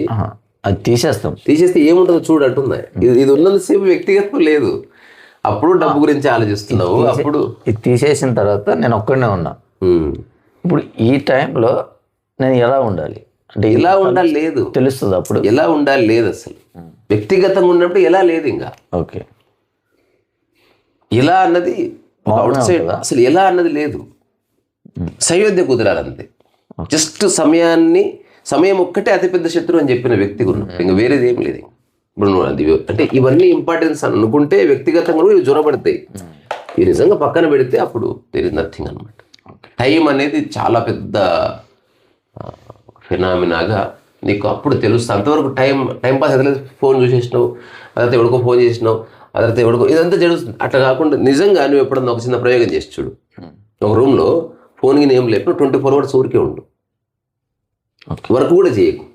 అది తీసేస్తే ఏముంటుందో చూడు అంటున్నా. ఇది ఉన్నంతసేపు వ్యక్తిగతం లేదు. అప్పుడు డబ్బు గురించి ఆలోచిస్తున్నావు. అప్పుడు ఇది తీసేసిన తర్వాత నేను ఒక్కడనే ఉన్నా. ఇప్పుడు ఈ టైంలో నేను ఎలా ఉండాలి అంటే ఎలా ఉండాలి లేదు తెలుస్తుంది. అప్పుడు ఎలా ఉండాలి లేదు, అసలు వ్యక్తిగతంగా ఉన్నప్పుడు ఎలా లేదు. ఇంకా ఓకే, ఇలా అన్నది అవుట్ సైడ్ అసలు ఎలా అన్నది లేదు. సయోధ్య కుదరాలంతే. జస్ట్ సమయం ఒక్కటే అతిపెద్ద శత్రువు అని చెప్పిన వ్యక్తిగా ఉన్నాం. ఇంకా వేరేది ఏం లేదు. ఇప్పుడు నువ్వు అది అంటే ఇవన్నీ ఇంపార్టెన్స్ అనుకుంటే వ్యక్తిగతంగా ఇవి జ్వరపడతాయి. ఇవి నిజంగా పక్కన పెడితే అప్పుడు దేర్ ఇస్ నథింగ్ అనమాట. టైం అనేది చాలా పెద్ద ఫినామినాగా నీకు అప్పుడు తెలుస్తుంది. అంతవరకు టైం పాస్ అయితే ఫోన్ చూసేసినావు, అదంతా ఎవరికో ఫోన్ చేసినావు, అదంతా ఎవరికో ఇదంతా జరుగుతుంది. అట్లా కాకుండా నిజంగా నువ్వు ఎప్పుడన్నా ఒక చిన్న ప్రయోగం చేసి చూడు. ఒక రూమ్లో ఫోన్కి ఏం లేకుండా 24 hours ఊరికే ఉండు, వర్క్ కూడా చేయకు.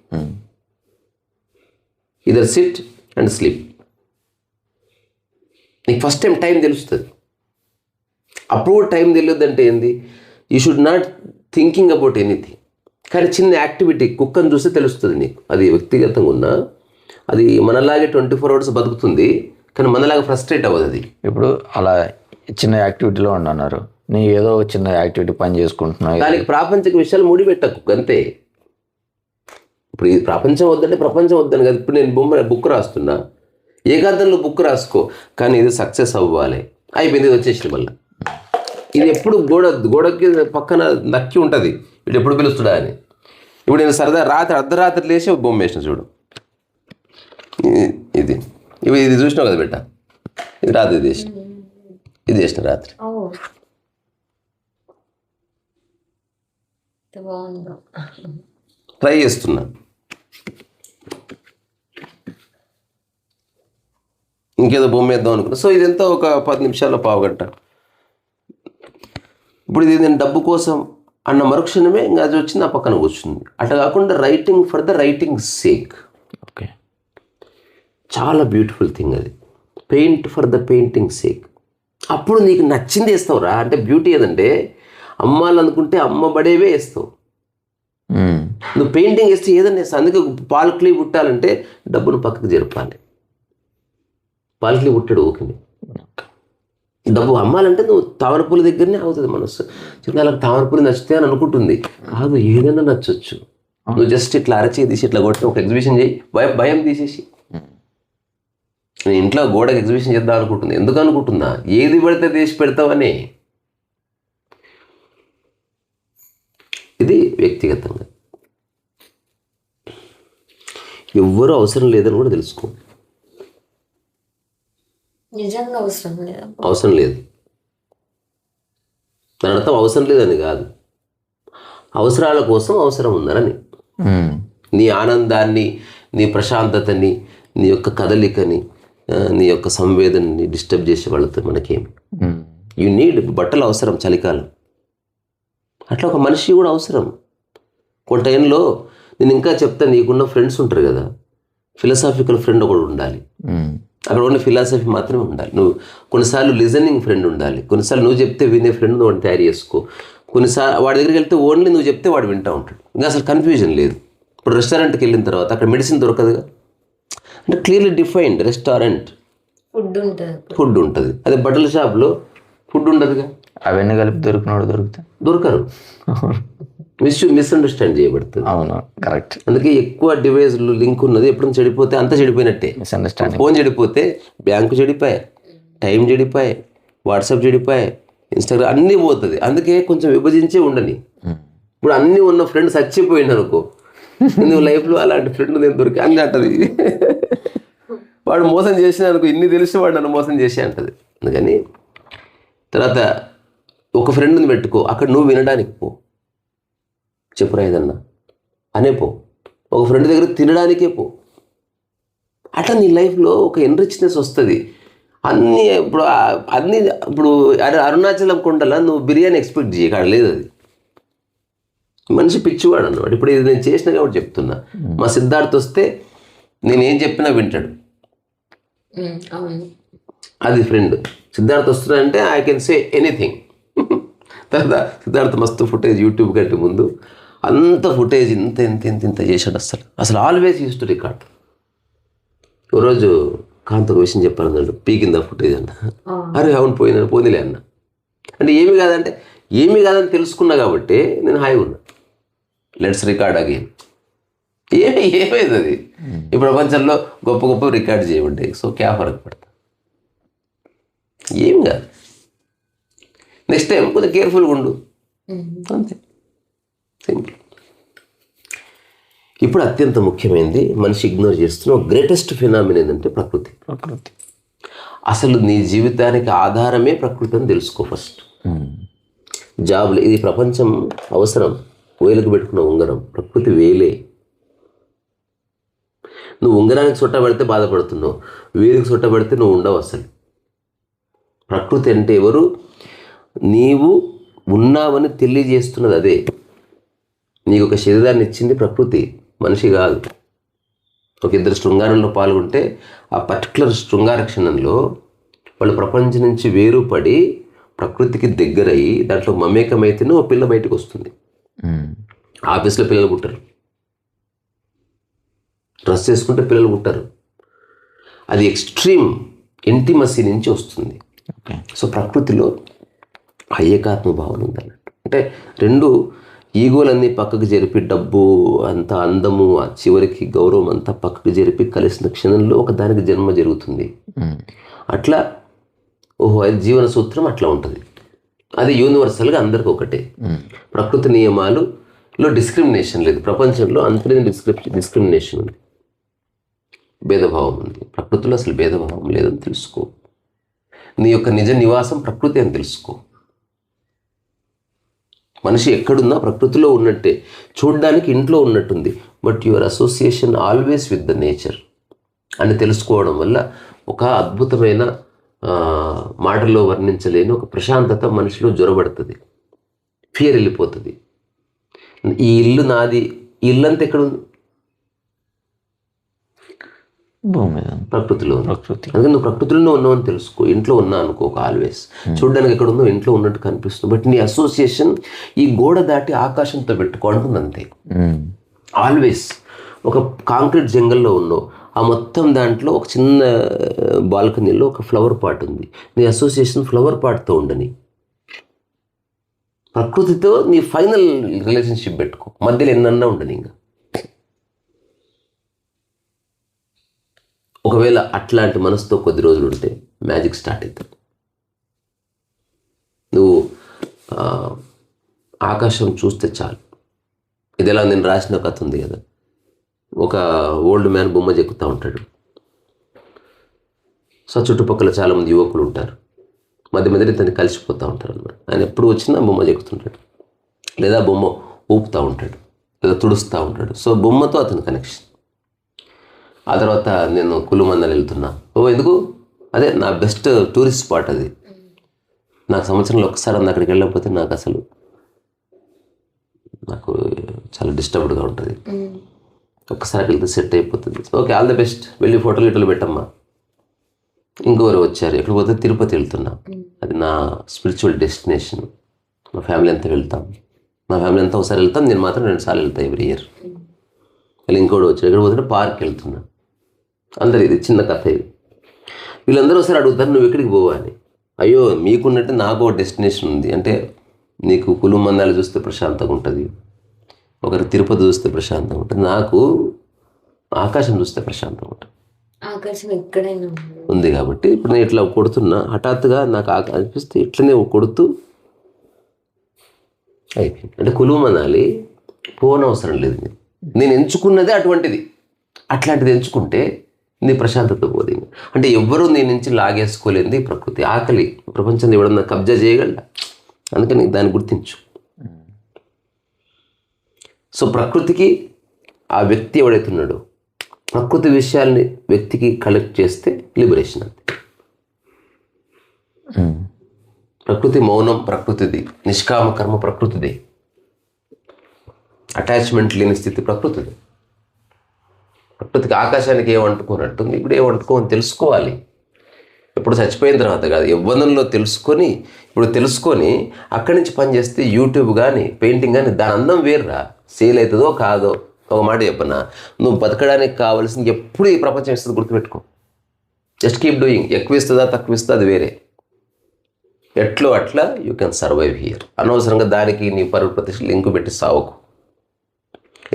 Either SIT and sleep. నీకు ఫస్ట్ టైం తెలుస్తుంది. అప్పుడు టైం తెలియదు అంటే ఏంది? You should not thinking about anything. కానీ చిన్న యాక్టివిటీ, కుక్కను చూస్తే తెలుస్తుంది నీకు. అది వ్యక్తిగతంగా ఉన్నా అది మనలాగే 24 hours బతుకుతుంది, కానీ మనలాగా ఫ్రస్ట్రేట్ అవ్వదు అది. ఇప్పుడు అలా చిన్న యాక్టివిటీలో ఉన్నారు, నీ ఏదో చిన్న యాక్టివిటీ పని చేసుకుంటున్నావు, దానికి ప్రాపంచిక విషయాలు ముడిపెట్టకు అంతే. ఇప్పుడు ఈ ప్రపంచం వద్దంటే ప్రపంచం వద్దని కదా. ఇప్పుడు నేను బుక్ రాస్తున్నా, ఏకాంతంలో బుక్ రాసుకో, కానీ ఇది సక్సెస్ అవ్వాలి. అయిపోయింది, ఇది వచ్చేసి మళ్ళీ. ఇది ఎప్పుడు గోడకి పక్కన నక్కి ఉంటుంది, వీడు ఎప్పుడు పిలుస్తుడా అని. ఇప్పుడు నేను సరదా అర్ధరాత్రి లేచి బొమ్మ వేసిన చూడు. ఇది చూసినావు కదా బిడ్డ, ఇది రాత్రి ఇది చేసిన రాత్రి. ట్రై చేస్తున్నా. ఇంకేదో బొమ్మ వేద్దాం అనుకున్నా. సో ఇదంతా ఒక 10 నిమిషాల పావుగంట. ఇప్పుడు ఇది నేను డబ్బు కోసం అన్న మరుక్షణమే ఇంకా అది వచ్చి నా పక్కన కూర్చుంది. అట్లా కాకుండా writing for the writing sake. Okay, చాలా బ్యూటిఫుల్ థింగ్ అది. Paint for the painting sake. అప్పుడు నీకు నచ్చింది వేస్తావురా. అంటే బ్యూటీ ఏదంటే అమ్మాలనుకుంటే అమ్మబడేవే వేస్తావు. నువ్వు పెయింటింగ్ వేస్తే ఏదన్నా వేస్తావు. అందుకే పాలకులి పుట్టాలంటే డబ్బును పక్కకు జరపాలి. పాలకులి పుట్టాడు ఓకే. డబ్బు అమ్మాలంటే నువ్వు తామరపూల దగ్గరనే అవుతుంది మనసు. వాళ్ళకి తామరపూలు నచ్చితే అని అనుకుంటుంది. కాదు, ఏదైనా నచ్చొచ్చు. నువ్వు జస్ట్ ఇట్లా అరచేయి తీసి ఇట్లా కొట్టి ఒక ఎగ్జిబిషన్ చేయి, భయం తీసేసి. నేను ఇంట్లో గోడకి ఎగ్జిబిషన్ చేద్దాం అనుకుంటుంది. ఎందుకు అనుకుంటున్నా? ఏది పడితే తీసి పెడతావని. ఇది వ్యక్తిగతంగా. ఎవ్వరూ అవసరం లేదని కూడా తెలుసుకో. నిజంగా అవసరం లేదా? అవసరం లేదు. దాని అర్థం అవసరం లేదని కాదు, అవసరాల కోసం అవసరం ఉందని. నీ ఆనందాన్ని, నీ ప్రశాంతతని, నీ యొక్క కదలికని, నీ యొక్క సంవేదనని డిస్టర్బ్ చేసే వాళ్ళతో మనకేమి. యు నీడ్ బట్టలు అవసరం చలికాలం. అట్లా ఒక మనిషి కూడా అవసరం. కొంత టైంలో నేను ఇంకా చెప్తా, నీకున్న ఫ్రెండ్స్ ఉంటారు కదా, ఫిలాసాఫికల్ ఫ్రెండ్ ఒకడు ఉండాలి. అక్కడ ఉన్న ఫిలాసఫీ మాత్రమే ఉండాలి. నువ్వు కొన్నిసార్లు లిజనింగ్ ఫ్రెండ్ ఉండాలి. కొన్నిసార్లు నువ్వు చెప్తే వినే ఫ్రెండ్ నువ్వు తయారు చేసుకో. కొన్నిసార్లు వాడి దగ్గరికి వెళ్తే ఓన్లీ నువ్వు చెప్తే వాడు వింటూ ఉంటాడు. ఇంకా అసలు కన్ఫ్యూజన్ లేదు. ఇప్పుడు రెస్టారెంట్కి వెళ్ళిన తర్వాత అక్కడ మెడిసిన్ దొరకదుగా, అంటే క్లియర్లీ డిఫైన్డ్ రెస్టారెంట్, ఫుడ్ ఉంటుంది. అదే బట్టల షాప్లో ఫుడ్ ఉండదుగా. అవన్నీ కలిపి దొరకరు. మిస్అండర్స్టాండ్ చేయబడుతుంది. అవును, కరెక్ట్. అందుకే ఎక్కువ డివైజ్లు లింక్ ఉన్నది. ఎప్పుడైనా చెడిపోతే అంతా చెడిపోయినట్టే. మిస్అండర్స్టాండింగ్. ఫోన్ చెడిపోతే బ్యాంకు చెడిపోయాయి, టైం చెడిపోయాయి, వాట్సాప్ చెడిపోయాయి, ఇన్స్టాగ్రామ్ అన్నీ పోతుంది. అందుకే కొంచెం విభజించే ఉండని. ఇప్పుడు అన్నీ ఉన్న ఫ్రెండ్ చచ్చిపోయింది అనుకో, నువ్వు లైఫ్లో అలాంటి ఫ్రెండ్ నేను దొరికి అన్నీ అంటది. వాడు మోసం చేసిన అనుకో, ఇన్ని తెలిసి వాడు నన్ను మోసం చేసి అంటది. అందుకని తర్వాత ఒక ఫ్రెండ్ని పెట్టుకో, అక్కడ నువ్వు వినడానికి పో, చెప్పురా ఏదన్నా అనే పో. ఒక ఫ్రెండ్ దగ్గర తినడానికే పో. అట్లా నీ లైఫ్లో ఒక ఎన్రిచ్నెస్ వస్తుంది. అన్నీ ఇప్పుడు అరుణాచలం కొండలా నువ్వు బిర్యానీ ఎక్స్పెక్ట్ చేయ, కాడ లేదు. అది మనిషి పిచ్చివాడు అన్నమాట. ఇప్పుడు ఇది నేను చేసిన కాబట్టి చెప్తున్నా. మా సిద్ధార్థ్ వస్తే నేనేం చెప్పినా వింటాడు. అది ఫ్రెండ్. సిద్ధార్థ్ వస్తున్నాడంటే ఐ కెన్ సే ఎనీథింగ్. తర్వాత సిద్ధార్థ్ మస్తు ఫుటేజ్ యూట్యూబ్ కంటే ముందు అంత ఫుటేజ్ ఇంత చేశాడు. అసలు ఆల్వేస్ యూస్ టు రికార్డ్. రోజు కాంత ఒక విషయం చెప్పాలన్నాడు, పీకిందా ఫుటేజ్ అన్న. అరే అవును పోనీలే అన్న. అంటే ఏమీ కాదని తెలుసుకున్నా కాబట్టి నేను హాయిగా ఉన్నా. Let's record again. ఏమైంది అది? ఈ ప్రపంచంలో గొప్ప రికార్డ్ చేయబడ్డాయి. సో క్యా ఫరక్ పడతా, ఏం కాదు. నెక్స్ట్ టైం కొంచెం కేర్ఫుల్గా ఉండు, అంతే, సింపుల్. ఇప్పుడు అత్యంత ముఖ్యమైనది మనిషి ఇగ్నోర్ చేస్తున్న గ్రేటెస్ట్ ఫినామిన్ ఏంటంటే ప్రకృతి. అసలు నీ జీవితానికి ఆధారమే ప్రకృతి అని తెలుసుకో ఫస్ట్. జాబ్లు, ఇది ప్రపంచం అవసరం. వేలకు పెట్టుకున్న ఉంగరం ప్రకృతి వేలే. నువ్వు ఉంగరానికి చుట్ట పెడితే బాధపడుతున్నావు, వేలికి చుట్ట పెడితే నువ్వు ఉండవు. అసలు ప్రకృతి అంటే ఎవరు? నీవు ఉన్నావని తెలియజేస్తున్నది అదే. నీకు ఒక శరీరాన్ని ఇచ్చింది ప్రకృతి, మనిషి కాదు. ఒక ఇద్దరు శృంగారంలో పాల్గొంటే ఆ పర్టికులర్ శృంగార క్షణంలో వాళ్ళు ప్రపంచం నుంచి వేరుపడి ప్రకృతికి దగ్గరయ్యి దాంట్లో మమేకమైతేనే ఒక పిల్ల బయటకు వస్తుంది. ఆఫీస్లో పిల్లలు పుట్టరు, డ్రెస్ చేసుకుంటే పిల్లలు పుట్టరు. అది ఎక్స్ట్రీమ్ ఇంటిమసీ నుంచి వస్తుంది. సో ప్రకృతిలో ఏకాత్మ భావన ఉందన్నట్టు. అంటే రెండు ఈగోలన్నీ పక్కకు జరిపి, డబ్బు అంత అందము, చివరికి గౌరవం అంతా పక్కకు జరిపి కలిసిన క్షణంలో ఒక దానికి జన్మ జరుగుతుంది. అట్లా అది జీవన సూత్రం అట్లా ఉంటుంది. అది యూనివర్సల్గా అందరికి ఒకటే. ప్రకృతి నియమాలలో డిస్క్రిమినేషన్ లేదు. ప్రపంచంలో అంతటి డిస్క్రిమినేషన్ ఉంది, భేదభావం ఉంది. ప్రకృతిలో అసలు భేదభావం లేదని తెలుసుకో. నీ యొక్క నిజ నివాసం ప్రకృతి అని తెలుసుకో. మనిషి ఎక్కడున్నా ప్రకృతిలో ఉన్నట్టే. చూడ్డానికి ఇంట్లో ఉన్నట్టుంది, but your association always with the nature అని తెలుసుకోవడం వల్ల ఒక అద్భుతమైన మాటల్లో వర్ణించలేని ఒక ప్రశాంతత మనిషిలో జ్వరబడుతుంది. ఫియర్ వెళ్ళిపోతుంది. ఈ ఇల్లు నాది, ఈ ఇల్లు అంతా ఎక్కడుంది? ప్రకృతిలో. అందుకని నువ్వు ప్రకృతిలోనే ఉన్నావు అని తెలుసుకో. ఇంట్లో ఉన్నా అనుకో ఆల్వేస్. చూడడానికి ఎక్కడ ఉందో ఇంట్లో ఉన్నట్టు కనిపిస్తుంది, బట్ నీ అసోసియేషన్ ఈ గోడ దాటి ఆకాశంతో పెట్టుకో అంటుంది అంతే. ఆల్వేస్ ఒక కాంక్రీట్ జంగల్లో ఉన్నావు, ఆ మొత్తం దాంట్లో ఒక చిన్న బాల్కనీలో ఒక ఫ్లవర్ పాట్ ఉంది. నీ అసోసియేషన్ ఫ్లవర్ పాట్తో ఉండని. ప్రకృతితో నీ ఫైనల్ రిలేషన్షిప్ పెట్టుకో. మధ్యలో ఎన్నన్నా ఉండని. ఇంకా ఒకవేళ అట్లాంటి మనసుతో కొద్ది రోజులు ఉంటే మ్యాజిక్ స్టార్ట్ అవుతుంది. నువ్వు ఆకాశం చూస్తే చాలు. ఇదిలా నేను రాసిన కథ ఉంది కదా, ఒక ఓల్డ్ మ్యాన్ బొమ్మ చెక్కుతూ ఉంటాడు. సో చుట్టుపక్కల చాలామంది యువకులు ఉంటారు. మధ్య మధ్యలో ఇతన్ని కలిసిపోతూ ఉంటారు అన్నమాట. ఆయన ఎప్పుడు వచ్చినా బొమ్మ చెక్కుతుంటాడు, లేదా బొమ్మ ఊపుతూ ఉంటాడు, లేదా తుడుస్తూ ఉంటాడు. సో బొమ్మతో అతని కనెక్షన్. ఆ తర్వాత నేను కులుమందలు వెళ్తున్నా. ఎందుకు? అదే నా బెస్ట్ టూరిస్ట్ స్పాట్ అది. నాకు సంవత్సరంలో ఒకసారి అక్కడికి వెళ్ళకపోతే నాకు చాలా డిస్టర్బ్డ్గా ఉంటుంది. ఒక్కసారి వెళ్తే సెట్ అయిపోతుంది. ఓకే, ఆల్ ది బెస్ట్, వెళ్ళి ఫోటోలు గిటలు పెట్టమ్మా. ఇంకొకరు వచ్చారు, ఎక్కడికి పోతే తిరుపతి వెళ్తున్నా. అది నా స్పిరిచువల్ డెస్టినేషన్. మా ఫ్యామిలీ అంతా వెళ్తాం. మా ఫ్యామిలీ అంతా ఒకసారి వెళ్తాం, నేను మాత్రం 2 సార్లు వెళ్తాను ఎవ్రీ ఇయర్. మళ్ళీ ఇంకోటి వచ్చారు, ఎక్కడ పోతుంటే పార్క్ వెళ్తున్నా. అందరు ఇది చిన్న కథ. ఇది వీళ్ళందరూ ఒకసారి అడుగుతారు, నువ్వు ఎక్కడికి పోవాలి? అయ్యో, మీకున్నట్టు నాకు ఒక డెస్టినేషన్ ఉంది. అంటే నీకు కులుమందాలు చూస్తే ప్రశాంతంగా ఉంటుంది, ఒకరు తిరుపతి చూస్తే ప్రశాంతంగా ఉంటుంది, నాకు ఆకాశం చూస్తే ప్రశాంతంగా ఉంటుంది. ఆకాశం ఎక్కడైనా ఉంది కాబట్టి ఇప్పుడు నేను ఇట్లా కొడుతున్నా, హఠాత్తుగా నాకు అనిపిస్తే ఇట్లనే కొడుతూ అయిపోయింది. అంటే కులుమనాలి పోనవసరం లేదు. నేను ఎంచుకున్నదే అటువంటిది. అట్లాంటిది ఎంచుకుంటే నీ ప్రశాంతత పోదు. అంటే ఎవ్వరూ నీ నుంచి లాగేసుకోలేంది ప్రకృతి. ఆకలి ప్రపంచాన్ని ఎవడన్నా కబ్జా చేయగలరా? అందుకని దాన్ని గుర్తించు. సో ప్రకృతికి ఆ వ్యక్తి ఎవడైతున్నాడో, ప్రకృతి విషయాల్ని వ్యక్తికి కలెక్ట్ చేస్తే లిబరేషన్. అంతే. ప్రకృతి మౌనం ప్రకృతిది, నిష్కామ కర్మ ప్రకృతిది, అటాచ్మెంట్ లేని స్థితి ప్రకృతిది. ప్రకృతికి ఆకాశానికి ఏమంటుకోనట్టుంది, ఇప్పుడు ఏమంటుకోని తెలుసుకోవాలి. ఇప్పుడు చచ్చిపోయిన తర్వాత కాదు, యవ్వనంలో తెలుసుకొని అక్కడి నుంచి పని చేస్తే యూట్యూబ్ కానీ పెయింటింగ్ కానీ దాని అందం వేర్రా. సేల్ అవుతుందో కాదో ఒక మాట చెప్పనా, నువ్వు బతకడానికి కావాల్సింది ఎప్పుడు ఈ ప్రపంచం ఇస్తుంది గుర్తుపెట్టుకో. Just keep doing. ఎక్కువ ఇస్తుందా తక్కువ ఇస్తుందా అది వేరే. ఎట్లో అట్లా యూ కెన్ సర్వైవ్ హియర్. అనవసరంగా దానికి నీ పరువు ప్రతిష్ట లింకు పెట్టి సావుకు.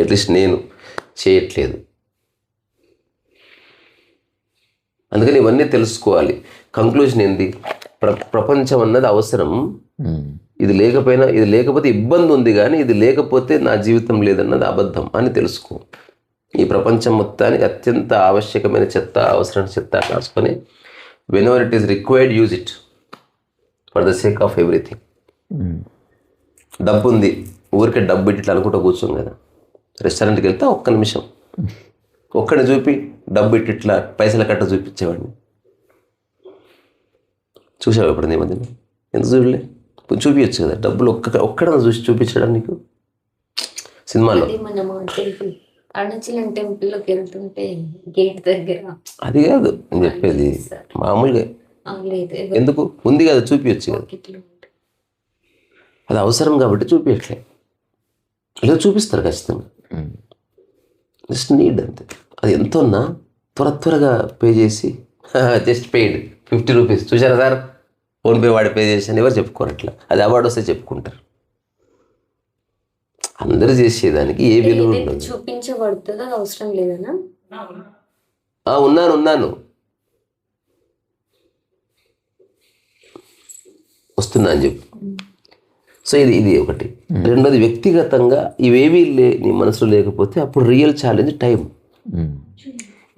అట్లీస్ట్ నేను చేయట్లేదు. అందుకని ఇవన్నీ తెలుసుకోవాలి. కంక్లూజన్ ఏంది? ప్రపంచం అన్నది అవసరం. ఇది లేకపోతే ఇబ్బంది ఉంది, కానీ ఇది లేకపోతే నా జీవితం లేదన్నది అబద్ధం అని తెలుసుకో. ఈ ప్రపంచం మొత్తానికి అత్యంత ఆవశ్యకమైన అవసరమైన చెత్త రాసుకొని when ever it is required use it for the sake of everything. డబ్బు ఉంది, ఊరికే డబ్బు ఇట్లా అనుకుంటూ కూర్చోం కదా. రెస్టారెంట్కి వెళ్తే ఒక్క నిమిషం ఒక్కడిని చూపి డబ్బు ఇట్లా పైసల కట్ట చూపించేవాడిని. చూసావు ఎప్పుడు ఈ మధ్యన? ఎందుకు చూడలే? చూపించచ్చు కదా డబ్బులు. ఒక్కడన్నా చూపించడం నీకు సినిమాలో. అరుణాచలం టెంపుల్లోకి వెళ్తుంటే గేట్ దగ్గర అది కాదు నేను చెప్పేది, మామూలుగా ఎందుకు ఉంది కదా చూపించచ్చు కదా. అది అవసరం కాబట్టి చూపించట్లే. ఇలా చూపిస్తారు ఖచ్చితంగా. జస్ట్ నీడ్ అంతే. అది ఎంతోన్నా త్వరగా పే చేసి జస్ట్ పెయిడ్ 50 రూపీస్. చూసారా సార్, ఫోన్పే వాడి పే చేసి ఎవరు చెప్పుకోరు. అట్లా అది అవార్డు వస్తే చెప్పుకుంటారు. అందరూ చేసేదానికి ఏ విలువ ఉండదు. చూపించబడుతుందో అవసరం లేదనా? ఉన్నాను వస్తున్నా అని చెప్పు. సో ఇది ఒకటి. రెండోది, వ్యక్తిగతంగా ఇవేవీ నీ మనసులో లేకపోతే అప్పుడు రియల్ ఛాలెంజ్ టైం.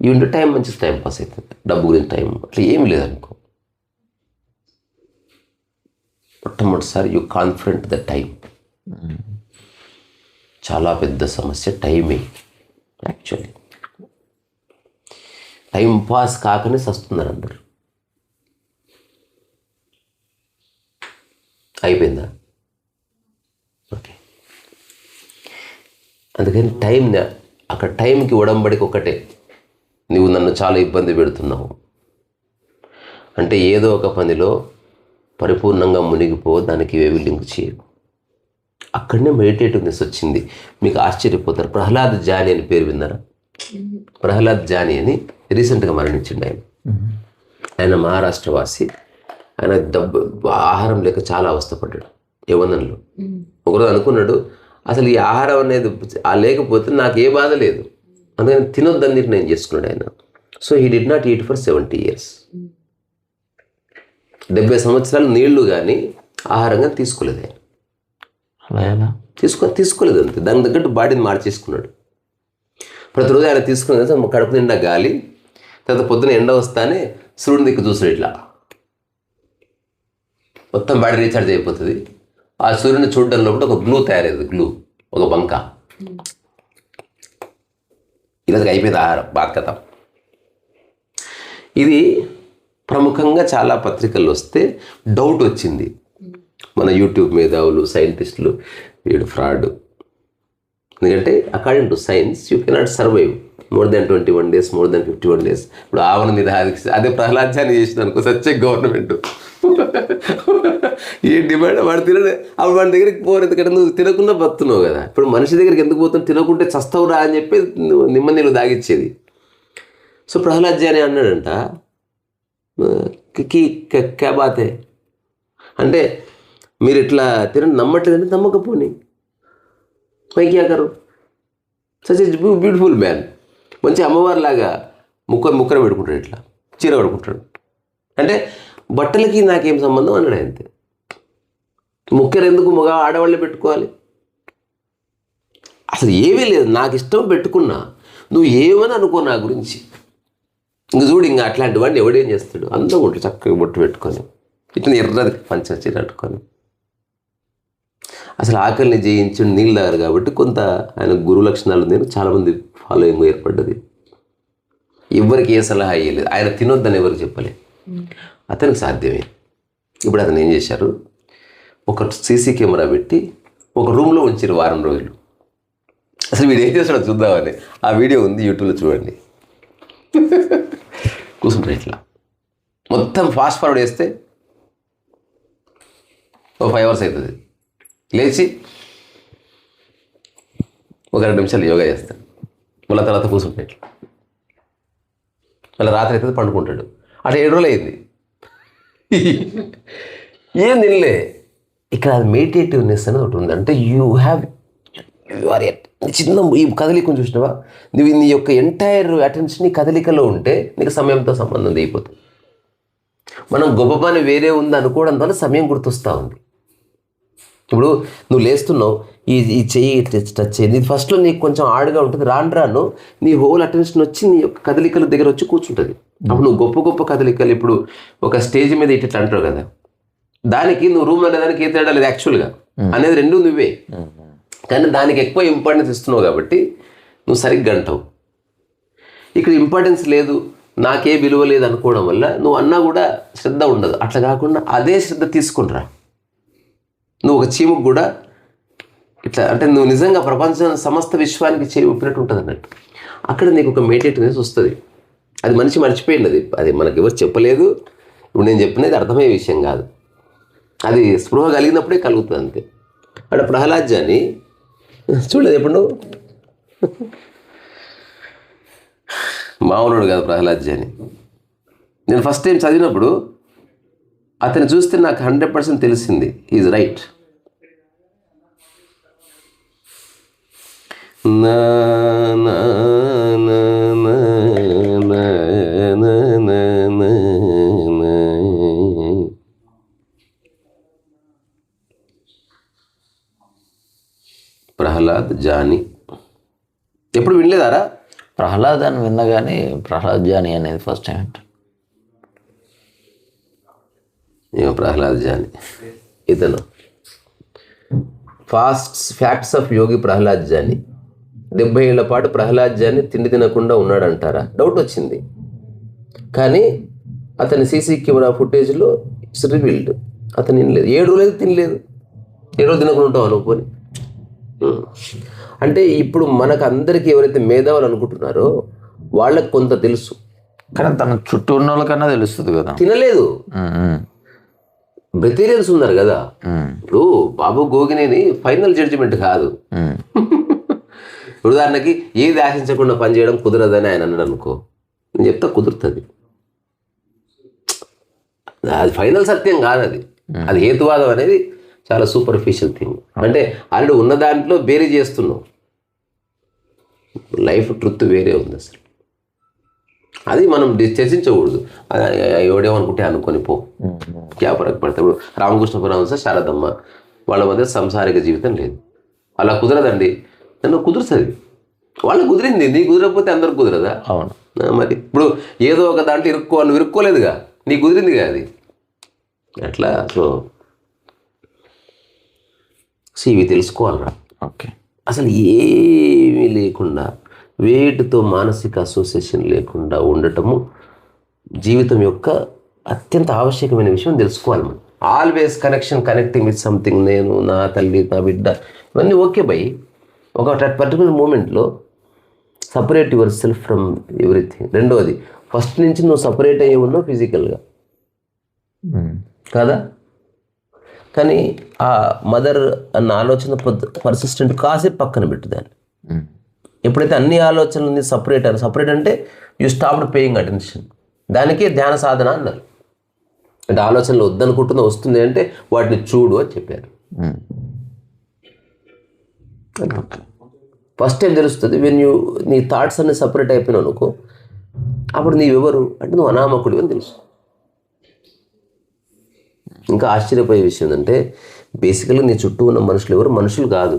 ఈ ఉండే టైం మంచి టైం పాస్ అవుతుంది. డబ్బు గురించి టైం అట్లా ఏమి లేదనుకో. మొట్టమొదటిసారి యూ కాన్ఫిడెంట్ ద టైం. చాలా పెద్ద సమస్య టైమే. యాక్చువల్లీ టైం పాస్ కాకనే సస్తున్నారు అందరు. అయిపోయిందా? ఓకే. అందుకని అక్కడ టైంకి ఉడంబడికి ఒకటే. నువ్వు నన్ను చాలా ఇబ్బంది పెడుతున్నావు అంటే ఏదో ఒక పనిలో పరిపూర్ణంగా మునిగిపో, దానికి ఏవి లింక్ చేయకు. అక్కడనే మెడిటేటివ్నెస్ వచ్చింది. మీకు ఆశ్చర్యపోతారు. ప్రహ్లాద్ జాని అని పేరు విన్నారా? ప్రహ్లాద్ జానీ అని రీసెంట్గా మరణించిండు ఆయన. ఆయన మహారాష్ట్రవాసి. ఆయన ఆహారం లేక చాలా అవస్థపడ్డాడు యవ్వనంలో. ఒకరోజు అనుకున్నాడు, అసలు ఈ ఆహారం అనేది లేకపోతే నాకు ఏ బాధ లేదు, అందుకని తినొద్దని నిర్ణయం చేసుకున్నాడు ఆయన. So he did not eat for 70 years. 70 సంవత్సరాలు నీళ్లు కానీ ఆహారంగా తీసుకోలేదు ఆయన. తీసుకోలేదు అంతే. దానికి తగ్గట్టు బాడీని మార్చేసుకున్నాడు. ప్రతిరోజు ఆయన తీసుకున్న కడుపు నిండా గాలి, తర్వాత పొద్దున ఎండ వస్తానే సూర్యుని దిక్కు చూసాడు. ఇట్లా మొత్తం బాడీ రీఛార్జ్ అయిపోతుంది. ఆ సూర్యుని చూడడం లోపల ఒక గ్లూ తయారయ్యేది, ఒక బంక. ఇలా అయిపోయింది ఆహారం బాధ్యత. ఇది ప్రముఖంగా చాలా పత్రికల్లో వస్తే డౌట్ వచ్చింది. మన యూట్యూబ్ మేధావులు, సైంటిస్టులు, వీడు ఫ్రాడ్. ఎందుకంటే according to science you cannot survive more than 21 days, more than 51 days. ఇప్పుడు ఆవరణ నిరాహార అదే ప్రహ్లాద్ జానీ చేసిన అనుకో, సచ్చే గవర్నమెంట్ ఏ డిమాండ్ వాడు తినడే. అప్పుడు వాడి దగ్గరికి పోరు, ఎందుకంటే నువ్వు తినకుండా బతున్నావు కదా. ఇప్పుడు మనిషి దగ్గరికి ఎందుకు పోతావు, తినకుంటే చస్తావురా అని చెప్పి నిమ్మ నీళ్ళు దాగిచ్చేది. సో ప్రహ్లాద్ జానీ అన్నాడంట, క్యా బాతే అంటే మీరు ఇట్లా తినని నమ్మట్లేదంటే నమ్మకపోని మై క్యా కరు. Such is beautiful man. మంచి అమ్మవారిలాగా ముక్కర పెట్టుకుంటాడు, ఇట్లా చీర కడుకుంటాడు. అంటే బట్టలకి నాకేం సంబంధం అన్నాడు. అంతే. ముక్కర ఎందుకు ఆడవాళ్ళే పెట్టుకోవాలి? అసలు ఏమీ లేదు, నాకు ఇష్టం పెట్టుకున్నా, నువ్వు ఏమని అనుకో నా గురించి. ఇంక చూడు, ఇంకా అట్లాంటి వాడిని ఎవడేం చేస్తాడు? అంతా ఉంటుంది చక్కగా బొట్టు పెట్టుకొని, ఇట్లా ఎర్రది పంచ చీర కట్టుకొని. అసలు ఆకలిని జయించి నీళ్ళు తాగారు కాబట్టి కొంత ఆయన గురు లక్షణాలు నేను చాలామంది ఫాలోయింగ్ ఏర్పడ్డది. ఎవరికి ఏ సలహా ఇవ్వలేదు, ఆయన తినొద్దని ఎవరికి చెప్పలేదు. అతనికి సాధ్యమే. ఇప్పుడు అతను ఏం చేశారు, ఒక సీసీ కెమెరా పెట్టి ఒక రూమ్లో ఉంచారు వారం రోజులు. అసలు వీడు ఏం చేస్తాడో చూద్దామని ఆ వీడియో ఉంది, యూట్యూబ్లో చూడండి. కూర్చుంటారు ఇట్లా, మొత్తం ఫాస్ట్ ఫార్వర్డ్ చేస్తే ఓ 5 hours అవుతుంది. లేచి ఒక 2 నిమిషాలు యోగా చేస్తాడు, మళ్ళీ తర్వాత కూర్చుంటాడు ఇట్లా, మళ్ళీ రాత్రి అవుతుంది పండుకుంటాడు. అట్లా 7 రోజులు అయింది, ఏం తినలే. ఇక్కడ అది మెడిటేటివ్నెస్ అనేది ఒకటి ఉంది. అంటే యూ ఆర్ చిన్న ఈ కదలికను చూసినావా, నువ్వు నీ యొక్క ఎంటైర్ అటెన్షన్ ఈ కదలికలో ఉంటే నీకు సమయంతో సంబంధం అయిపోతుంది. మనం గొప్ప పని వేరే ఉంది అనుకోవడం వల్ల సమయం గుర్తొస్తూ ఉంది. ఇప్పుడు నువ్వు లేస్తున్నావు, ఈ చెయ్యి టచ్ చేయండి, ఇది ఫస్ట్లో నీకు కొంచెం ఆడుగా ఉంటుంది, రాను నీ హోల్ అటెన్షన్ వచ్చి నీ యొక్క కదలికల దగ్గర వచ్చి కూర్చుంటుంది. అప్పుడు నువ్వు గొప్ప కదలికలు, ఇప్పుడు ఒక స్టేజ్ మీద ఇట్లా అంటావు కదా, దానికి నువ్వు రూమ్ అనేదానికి ఏ తేడా లేదు యాక్చువల్గా, అనేది రెండు నువ్వే. కానీ దానికి ఎక్కువ ఇంపార్టెన్స్ ఇస్తున్నావు కాబట్టి నువ్వు సరిగ్గా అంటావు. ఇక్కడ ఇంపార్టెన్స్ లేదు, నాకే విలువ లేదు అనుకోవడం వల్ల నువ్వు అన్నా కూడా శ్రద్ధ ఉండదు. అట్లా కాకుండా అదే శ్రద్ధ తీసుకుంటురా. నువ్వు ఒక చీముకు కూడా ఇట్లా అంటే నువ్వు నిజంగా ప్రపంచం సమస్త విశ్వానికి చేయి ఊపినట్టు ఉంటుంది అన్నట్టు. అక్కడ నీకు ఒక మెడిటేటివ్నెస్ వస్తుంది. అది మనిషి మర్చిపోయింది, అది మనకి ఎవరు చెప్పలేదు. ఇప్పుడు నేను చెప్పినది అర్థమయ్యే విషయం కాదు, అది స్పృహ కలిగినప్పుడే కలుగుతుంది అంతే. అంటే ప్రహ్లాద్ జానీ చూడలేదు ఎప్పుడు నువ్వు, మామూలుడు కాదు ప్రహ్లాద్ జానీ. నేను ఫస్ట్ టైం చదివినప్పుడు అతను చూస్తే నాకు 100% తెలిసింది, ఈజ్ రైట్. ప్రహ్లాద్ జానీ ఎప్పుడు వినలేదారా? ప్రహ్లాద్ అని విన్నా కానీ ప్రహ్లాద్ జానీ అనేది ఫస్ట్ టైం అంట. ప్రహ్లాద్ జానీ ఇతను ఫ్యాక్ట్స్ ఆఫ్ యోగి ప్రహ్లాద్ జానీ. 70 ఏళ్ల పాటు ప్రహ్లాద్ జానీ తిండి తినకుండా ఉన్నాడంటారా? డౌట్ వచ్చింది. కానీ అతని సీసీ కెమెరా ఫుటేజ్లో ఇట్స్ రివీల్డ్ అతను తినలేదు. 7 రోజులు తినలేదు. 7 రోజులు తినకుండా ఉంటావు అనుకోని. అంటే ఇప్పుడు మనకు అందరికీ ఎవరైతే మేధావులు అనుకుంటున్నారో వాళ్ళకి కొంత తెలుసు, కానీ తన చుట్టూ ఉన్న వాళ్ళకన్నా తెలుస్తుంది కదా. తినలేదు, బ్రెతేరియన్స్ ఉన్నారు కదా. ఇప్పుడు బాబు గోగినేని ఫైనల్ జడ్జిమెంట్ కాదు. ఉదాహరణకి ఏది ఆశించకుండా పని చేయడం కుదరదని ఆయన అన్నాడు అనుకో, నేను చెప్తా కుదురుతుంది. అది ఫైనల్ సత్యం కాదు, అది హేతువాదం అనేది చాలా సూపర్ఫిషియల్ థింగ్. అంటే ఆల్రెడీ ఉన్న దాంట్లో వేరే చేస్తున్నావు, లైఫ్ ట్రుత్ వేరే ఉంది అసలు. అది మనం చర్చించకూడదు. ఎవడేమనుకుంటే అనుకొని పో, క్యా ఫరక్ పడతాయి. ఇప్పుడు రామకృష్ణ పరమహంస, శారదమ్మ వాళ్ళ మధ్య సంసారిక జీవితం లేదు, అలా కుదరదండి. నన్ను కుదురుతుంది, వాళ్ళకి కుదిరింది, నీకు కుదరకపోతే అందరికి కుదరదా? అవును. మరి ఇప్పుడు ఏదో ఒక దాంట్లో నువ్వు ఇరుక్కోలేదుగా, నీకు కుదిరిందిగా అది అట్లా. సో ఇవి తెలుసుకోవాలరా. ఓకే. అసలు ఏమీ లేకుండా వేటితో మానసిక అసోసియేషన్ లేకుండా ఉండటము జీవితం యొక్క అత్యంత ఆవశ్యకమైన విషయం తెలుసుకోవాలి మనం. ఆల్వేస్ కనెక్టింగ్ విత్ సంథింగ్, నేను, నా తల్లి, నా బిడ్డ, ఇవన్నీ ఓకే బై. ఒక పర్టికులర్ మూమెంట్లో separate your self from everything. రెండోది, ఫస్ట్ నుంచి నువ్వు సపరేట్ అయ్యి ఉన్నావు ఫిజికల్గా కాదా, కానీ ఆ మదర్ అన్న ఆలోచన పర్సిస్టెంట్ కాసేపు పక్కన పెట్టు దాన్ని. ఎప్పుడైతే అన్ని ఆలోచనలు సపరేట్ అంటే యూ స్టాప్డ్ పేయింగ్ అటెన్షన్. దానికే ధ్యాన సాధన అన్నారు. అంటే ఆలోచనలు వద్దనుకుంటున్నా వస్తుంది అంటే వాటిని చూడు అని చెప్పారు. ఫస్ట్ టైం తెలుస్తుంది నీ థాట్స్ అన్ని సపరేట్ అయిపోయినావు అనుకో, అప్పుడు నీవెవరు అంటే నువ్వు అనామకుడు అని తెలుసు. ఇంకా ఆశ్చర్యపోయే విషయం ఏంటంటే బేసికల్గా నీ చుట్టూ ఉన్న మనుషులు ఎవరు మనుషులు కాదు.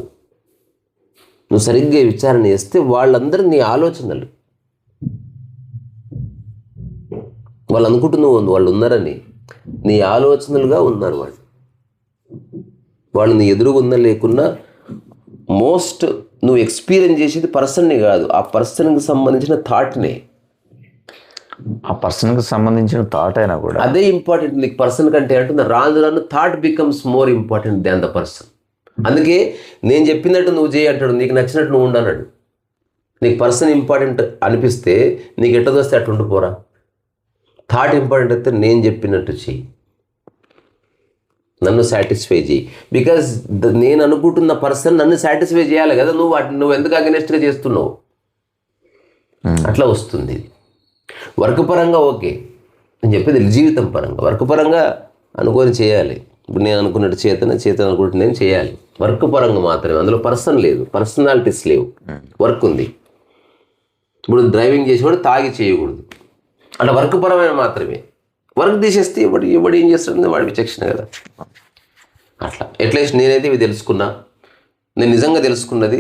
నువ్వు సరిగ్గా విచారణ చేస్తే వాళ్ళందరూ నీ ఆలోచనలు. వాళ్ళు అనుకుంటున్నావు వాళ్ళు ఉన్నారని, నీ ఆలోచనలుగా ఉన్నారు వాళ్ళు. వాళ్ళు నీ ఎదురుగా ఉన్నా లేకున్నా మోస్ట్ నువ్వు ఎక్స్పీరియన్స్ చేసేది పర్సన్ని కాదు, ఆ పర్సన్కి సంబంధించిన థాట్నే. ఆ పర్సన్కి సంబంధించిన థాట్ అయినా కూడా అదే ఇంపార్టెంట్ నీకు పర్సన్ కంటే. అంటున్నా రాను thought becomes more important than the person. అందుకే నేను చెప్పినట్టు నువ్వు చేయి అంటాడు, నీకు నచ్చినట్టు నువ్వు ఉండన్నాడు. నీకు పర్సన్ ఇంపార్టెంట్ అనిపిస్తే నీకు ఎట్ట దోస్తే అట్టు ఉండిపోరా. థాట్ ఇంపార్టెంట్ అయితే నేను చెప్పినట్టు చెయ్యి, నన్ను సాటిస్ఫై చేయి. బికాజ్ నేను అనుకుంటున్న పర్సన్ నన్ను సాటిస్ఫై చేయాలి కదా, నువ్వు ఎందుకు అగెనెస్ట్గా చేస్తున్నావు. అట్లా వస్తుంది. వర్క్ పరంగా ఓకే, నేను చెప్పేది జీవితం పరంగా. వర్క్ పరంగా అనుకొని చేయాలి. ఇప్పుడు నేను అనుకున్నట్టు చేతన అనుకుంటే నేను చేయాలి. వర్క్ పరంగా మాత్రమే, అందులో పర్సన్ లేదు, పర్సనాలిటీస్ లేవు, వర్క్ ఉంది. ఇప్పుడు డ్రైవింగ్ చేసేవాడు తాగి చేయకూడదు, అంటే వర్క్ పరమైన మాత్రమే. వర్క్ తీసేస్తే ఎవడు ఏం చేస్తాడు వాడి విచక్షణ కదా. అట్లా అట్లీస్ట్ నేనైతే ఇవి తెలుసుకున్నా. నేను నిజంగా తెలుసుకున్నది,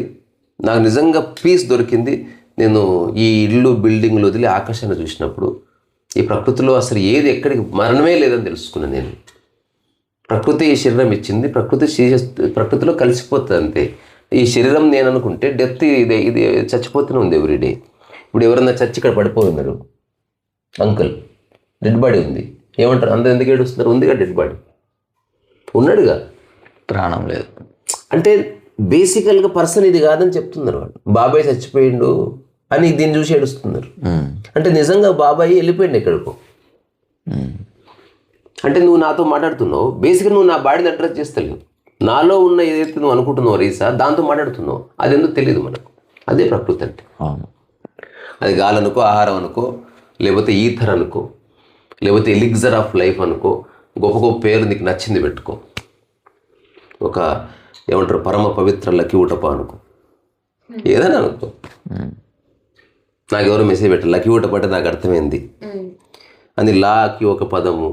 నాకు నిజంగా పీస్ దొరికింది. నేను ఈ ఇల్లు బిల్డింగ్లు వదిలి ఆకాశాన్ని చూసినప్పుడు ఈ ప్రకృతిలో అసలు ఏది ఎక్కడికి మరణమే లేదని తెలుసుకున్నాను నేను. ప్రకృతి ఈ శరీరం ఇచ్చింది, ప్రకృతిలో కలిసిపోతుంది అంతే. ఈ శరీరం నేను అనుకుంటే డెత్ ఇది చచ్చిపోతూనే ఉంది ఎవ్రీడే. ఇప్పుడు ఎవరన్నా చచ్చి ఇక్కడ పడిపోతున్నారు, అంకుల్ డెడ్ బాడీ ఉంది, ఏమంటారు? అందరూ ఎందుకు ఏడుస్తున్నారు? ఉందిగా డెడ్ బాడీ, ఉన్నాడుగా, ప్రాణం లేదు. అంటే బేసికల్గా పర్సన్ ఇది కాదని చెప్తున్నారు వాళ్ళు. బాబాయ్ చచ్చిపోయిండు అని దీన్ని చూసి ఏడుస్తున్నారు. అంటే నిజంగా బాబాయ్ వెళ్ళిపోయింది ఎక్కడికో. అంటే నువ్వు నాతో మాట్లాడుతున్నావు, బేసిక్గా నువ్వు నా బాడీని అడ్రస్ చేస్తలేవు. నాలో ఉన్న ఏదైతే నువ్వు అనుకుంటున్నావు రీసా, దాంతో మాట్లాడుతున్నావు. అది ఎందుకు తెలియదు మనకు. అదే ప్రకృతి అంటే. అది గాలి అనుకో, ఆహారం అనుకో, లేకపోతే ఈథర్ అనుకో, లేకపోతే ఎలిగ్జర్ ఆఫ్ లైఫ్ అనుకో, గొప్ప గొప్ప పేరు నీకు నచ్చింది పెట్టుకో. ఒక ఏమంటారు పరమ పవిత్ర లక్కీ ఊటప అనుకో, ఏదైనా అనుకో. నాకు ఎవరో మెసేజ్ పెట్టారు, లక్కీ ఊటప అంటే నాకు అర్థమైంది అని. లాకి ఒక పదము,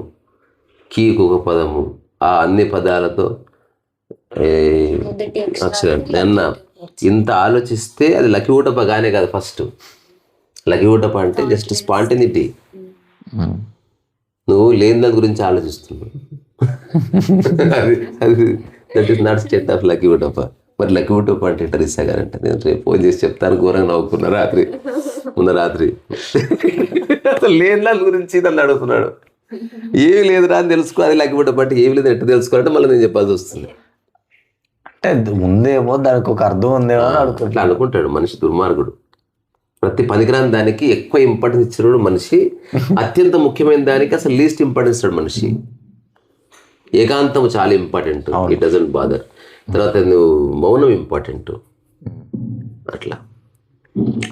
కీకి ఒక పదము, ఆ అన్ని పదాలతో అక్షరం అన్న ఇంత ఆలోచిస్తే అది లక్కీ ఊటప గానే కాదు. ఫస్ట్ లక్కీ ఊటప అంటే జస్ట్ స్పాంటనిటీ. నువ్వు లేని దాని గురించి ఆలోచిస్తున్నావు. అది that is not state of lucky ఊటప. మరి లక్కీ ఊటప అంటే టరీసా గారు అంటే నేను రేపు ఫోన్ చేసి చెప్తాను. ఘోరంగా నవ్వుకున్నా రాత్రి అసలు లేని దాని గురించి నన్ను అడుగుతున్నాడు. ఏమి లేదురా అని తెలుసుకో, అది లక్కీ ఊటప అంటే ఏమి లేదు ఎట్లా తెలుసుకోవాలంటే మళ్ళీ నేను చెప్పాల్సి వస్తుంది. అంటే ఉందేమో, దానికి ఒక అర్థం ఉందేమో అని అట్లా అనుకుంటాడు మనిషి, దుర్మార్గుడు. ప్రతి పనికిరాని దానికి ఎక్కువ ఇంపార్టెన్స్ ఇచ్చినాడు మనిషి, అత్యంత ముఖ్యమైన దానికి అసలు లీస్ట్ ఇంపార్టెన్స్ ఇస్తాడు మనిషి. ఏకాంతం చాలా ఇంపార్టెంట్, ఇట్ డజంట్ బాదర్. తర్వాత నువ్వు మౌనం ఇంపార్టెంట్. అట్లా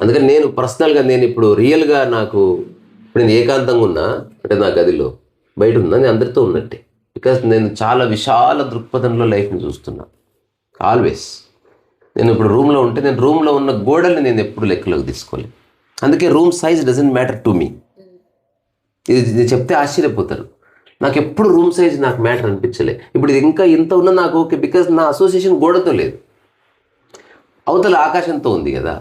అందుకని నేను పర్సనల్గా నేను ఇప్పుడు రియల్గా నాకు ఇప్పుడు నేను ఏకాంతంగా ఉన్నా అంటే నా గదిలో బయట ఉన్నా నేను అందరితో ఉన్నట్టే. బికాస్ నేను చాలా విశాల దృక్పథంలో లైఫ్ని చూస్తున్నా ఆల్వేస్. నేను ఇప్పుడు రూమ్లో ఉంటే నేను రూమ్లో ఉన్న గోడల్ని నేను ఎప్పుడు లెక్కలోకి తీసుకోలేదు. అందుకే room size doesn't matter to me. ఇది చెప్తే ఆశ్చర్యపోతారు. నాకు ఎప్పుడు రూమ్ సైజ్ నాకు మ్యాటర్ అనిపించలే. ఇప్పుడు ఇది ఇంకా ఇంత ఉన్నా నాకు ఓకే, బికాజ్ నా అసోసియేషన్ గోడతో లేదు, అవతల ఆకాశంతో ఉంది కదా.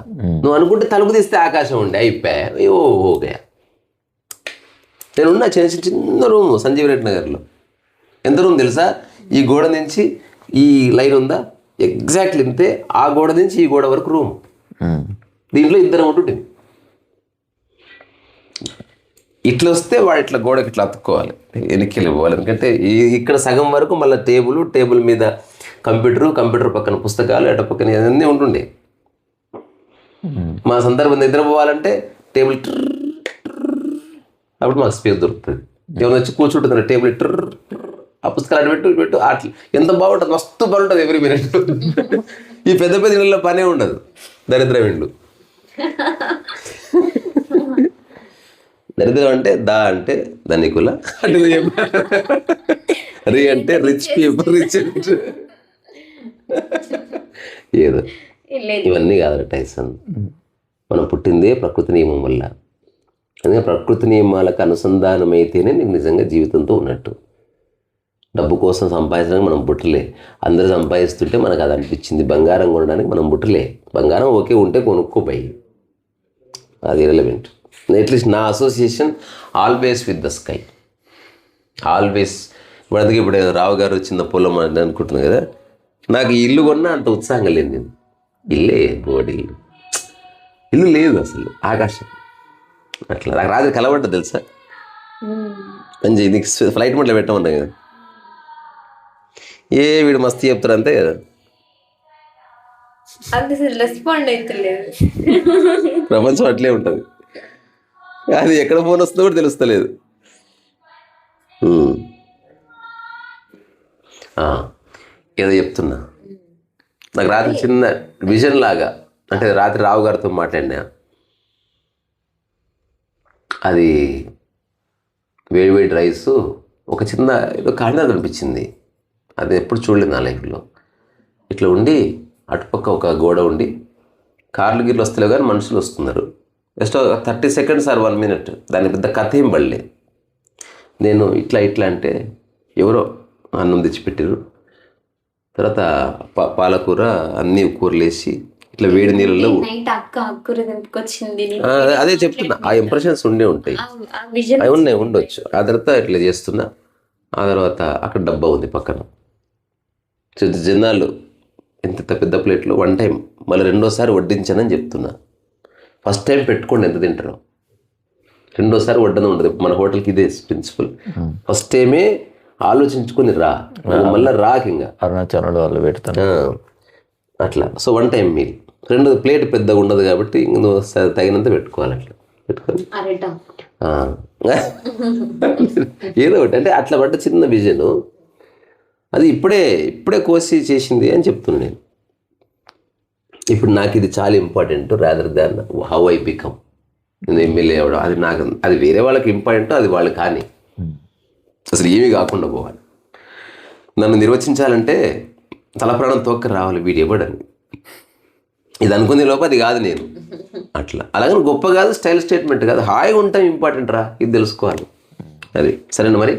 నువ్వు అనుకుంటే తలుపు తీస్తే ఆకాశం ఉండే అయిపోయా ఓకే. నేనున్నా చిన్న రూమ్ సంజీవ్ రెడ్డి నగర్లో. ఎంత రూమ్ తెలుసా? ఈ గోడ నుంచి ఈ లైన్ ఉందా ఎగ్జాక్ట్లీ ఇంతే, ఆ గోడ నుంచి ఈ గోడ వరకు రూమ్. దీంట్లో ఇద్దరం ఉంటుంటుంది. ఇట్లా వస్తే వాడు ఇట్లా గోడకి ఇట్లా అతుక్కోవాలి, వెనక్కి వెళ్ళిపోవాలి. ఎందుకంటే ఇక్కడ సగం వరకు మళ్ళీ టేబుల్ మీద కంప్యూటర్ పక్కన పుస్తకాలు, ఎట పక్కన అన్నీ ఉంటుండే. మా సందర్భం నిద్రపోవాలంటే టేబుల్ అప్పుడు మాకు స్పేస్ దొరుకుతుంది. ఏమైనా వచ్చి కూర్చుంటుంది టేబుల్ ఆ పుస్తకాలు అటు పెట్టు అట్లా ఎంత బాగుంటుంది, మస్తు బాగుంటుంది ఎవ్రీ మినిట్. ఈ పెద్ద ఇళ్ళలో పనే ఉండదు, దరిద్రం ఇండ్లు. దరిద్రం అంటే అంటే ధనికుల, అంటే రిచ్ పీపుల్, రిచ్ ఏదో ఇవన్నీ కాదు టైసన్. మనం పుట్టిందే ప్రకృతి నియమం వల్ల. అందుకే ప్రకృతి నియమాలకు అనుసంధానమైతేనే నీకు నిజంగా జీవితంతో ఉన్నట్టు. డబ్బు కోసం సంపాదించడానికి మనం పుట్టలే. అందరూ సంపాదిస్తుంటే మనకు అది అనిపించింది. బంగారం కొనడానికి మనం పుట్టలే. బంగారం ఓకే ఉంటే కొనుక్కోపోయి, అది ఇర్రెలవెంట్. అట్లీస్ట్ నా association always with the sky, always. అందుకే ఇప్పుడు రావు గారు చిన్న పొలం అని అనుకుంటున్నాను కదా, నాకు ఈ ఇల్లు కొన్నా అంత ఉత్సాహంగా లేదు. నేను ఇల్లే బోడి ఇల్లు లేదు అసలు, ఆకాశం అట్లా. నాకు రాత్రి కలబడ్డా తెలుసా, మంచి నీకు ఫ్లైట్ మోడ్లో పెట్టమన్నా కదా, వీడు మస్తు చెప్తారు అంతే కదా. ప్రపంచం అట్లే ఉంటుంది, అది ఎక్కడ ఫోన్ వస్తుందో కూడా తెలుస్తలేదు. ఏదో చెప్తున్నా, నాకు రాత్రి చిన్న విజన్ లాగా, అంటే రాత్రి రావు గారితో మాట్లాడినా, అది వేడివేడి రైసు ఒక చిన్న ఏదో కాడినాది అనిపించింది. అది ఎప్పుడు చూడలేదు నా లైఫ్లో. ఇట్లా ఉండి అటుపక్క ఒక గోడ ఉండి కార్లు గిర్లు వస్తలేవు కానీ మనుషులు వస్తున్నారు. జస్ట్ 30 seconds or 1 minute, దాని పెద్ద కథ ఏం పడలే. నేను ఇట్లా అంటే ఎవరో అన్నం తెచ్చిపెట్టారు. తర్వాత పాలకూర అన్ని కూరలు వేసి ఇట్లా వేడి నీళ్ళలో, అదే చెప్తున్నా, ఆ ఇంప్రెషన్స్ ఉండే ఉంటాయి, అవి ఉండొచ్చు. ఆ తర్వాత ఇట్లా చేస్తున్నా. ఆ తర్వాత అక్కడ డబ్బా ఉంది పక్కన. జనాలు ఎంత పెద్ద ప్లేట్లో 1 time, మళ్ళీ 2వ సారి వడ్డించానని చెప్తున్నా. ఫస్ట్ టైం పెట్టుకోండి ఎంత తింటారో, 2వ సారి వడ్డన ఉండదు. మన హోటల్కి ఇదే ప్రిన్సిపల్. ఫస్ట్ టైమే ఆలోచించుకొని రా, మళ్ళీ రాకి ఇంకా అరుణాచల్ వాళ్ళు పెడతాను అట్లా. So 1 time meal. 2వ ప్లేట్ పెద్దగా ఉండదు కాబట్టి ఇంక నువ్వు తగినంత పెట్టుకోవాలి. అట్లా పెట్టుకొని ఏదో ఒకటి అంటే అట్లా పడ్డ చిన్న విజన్. అది ఇప్పుడే కోసి చేసింది అని చెప్తున్నాను నేను. ఇప్పుడు నాకు ఇది చాలా important rather than how I become. నేను ఎమ్మెల్యే అవ్వడం అది నాకు, అది వేరే వాళ్ళకి ఇంపార్టెంట్, అది వాళ్ళు కానీ అసలు ఏమీ కాకుండా పోవాలి. నన్ను నిర్వచించాలంటే తలప్రాణం తోక్క రావాలి వీడు ఇవ్వడని. ఇది అనుకునే లోపు అది కాదు నేను. అట్లా అలాగని గొప్ప కాదు, స్టైల్ స్టేట్మెంట్ కాదు, హాయిగా ఉంటాం ఇంపార్టెంట్ రా, ఇది తెలుసుకోవాలి. అది సరేనా మరి.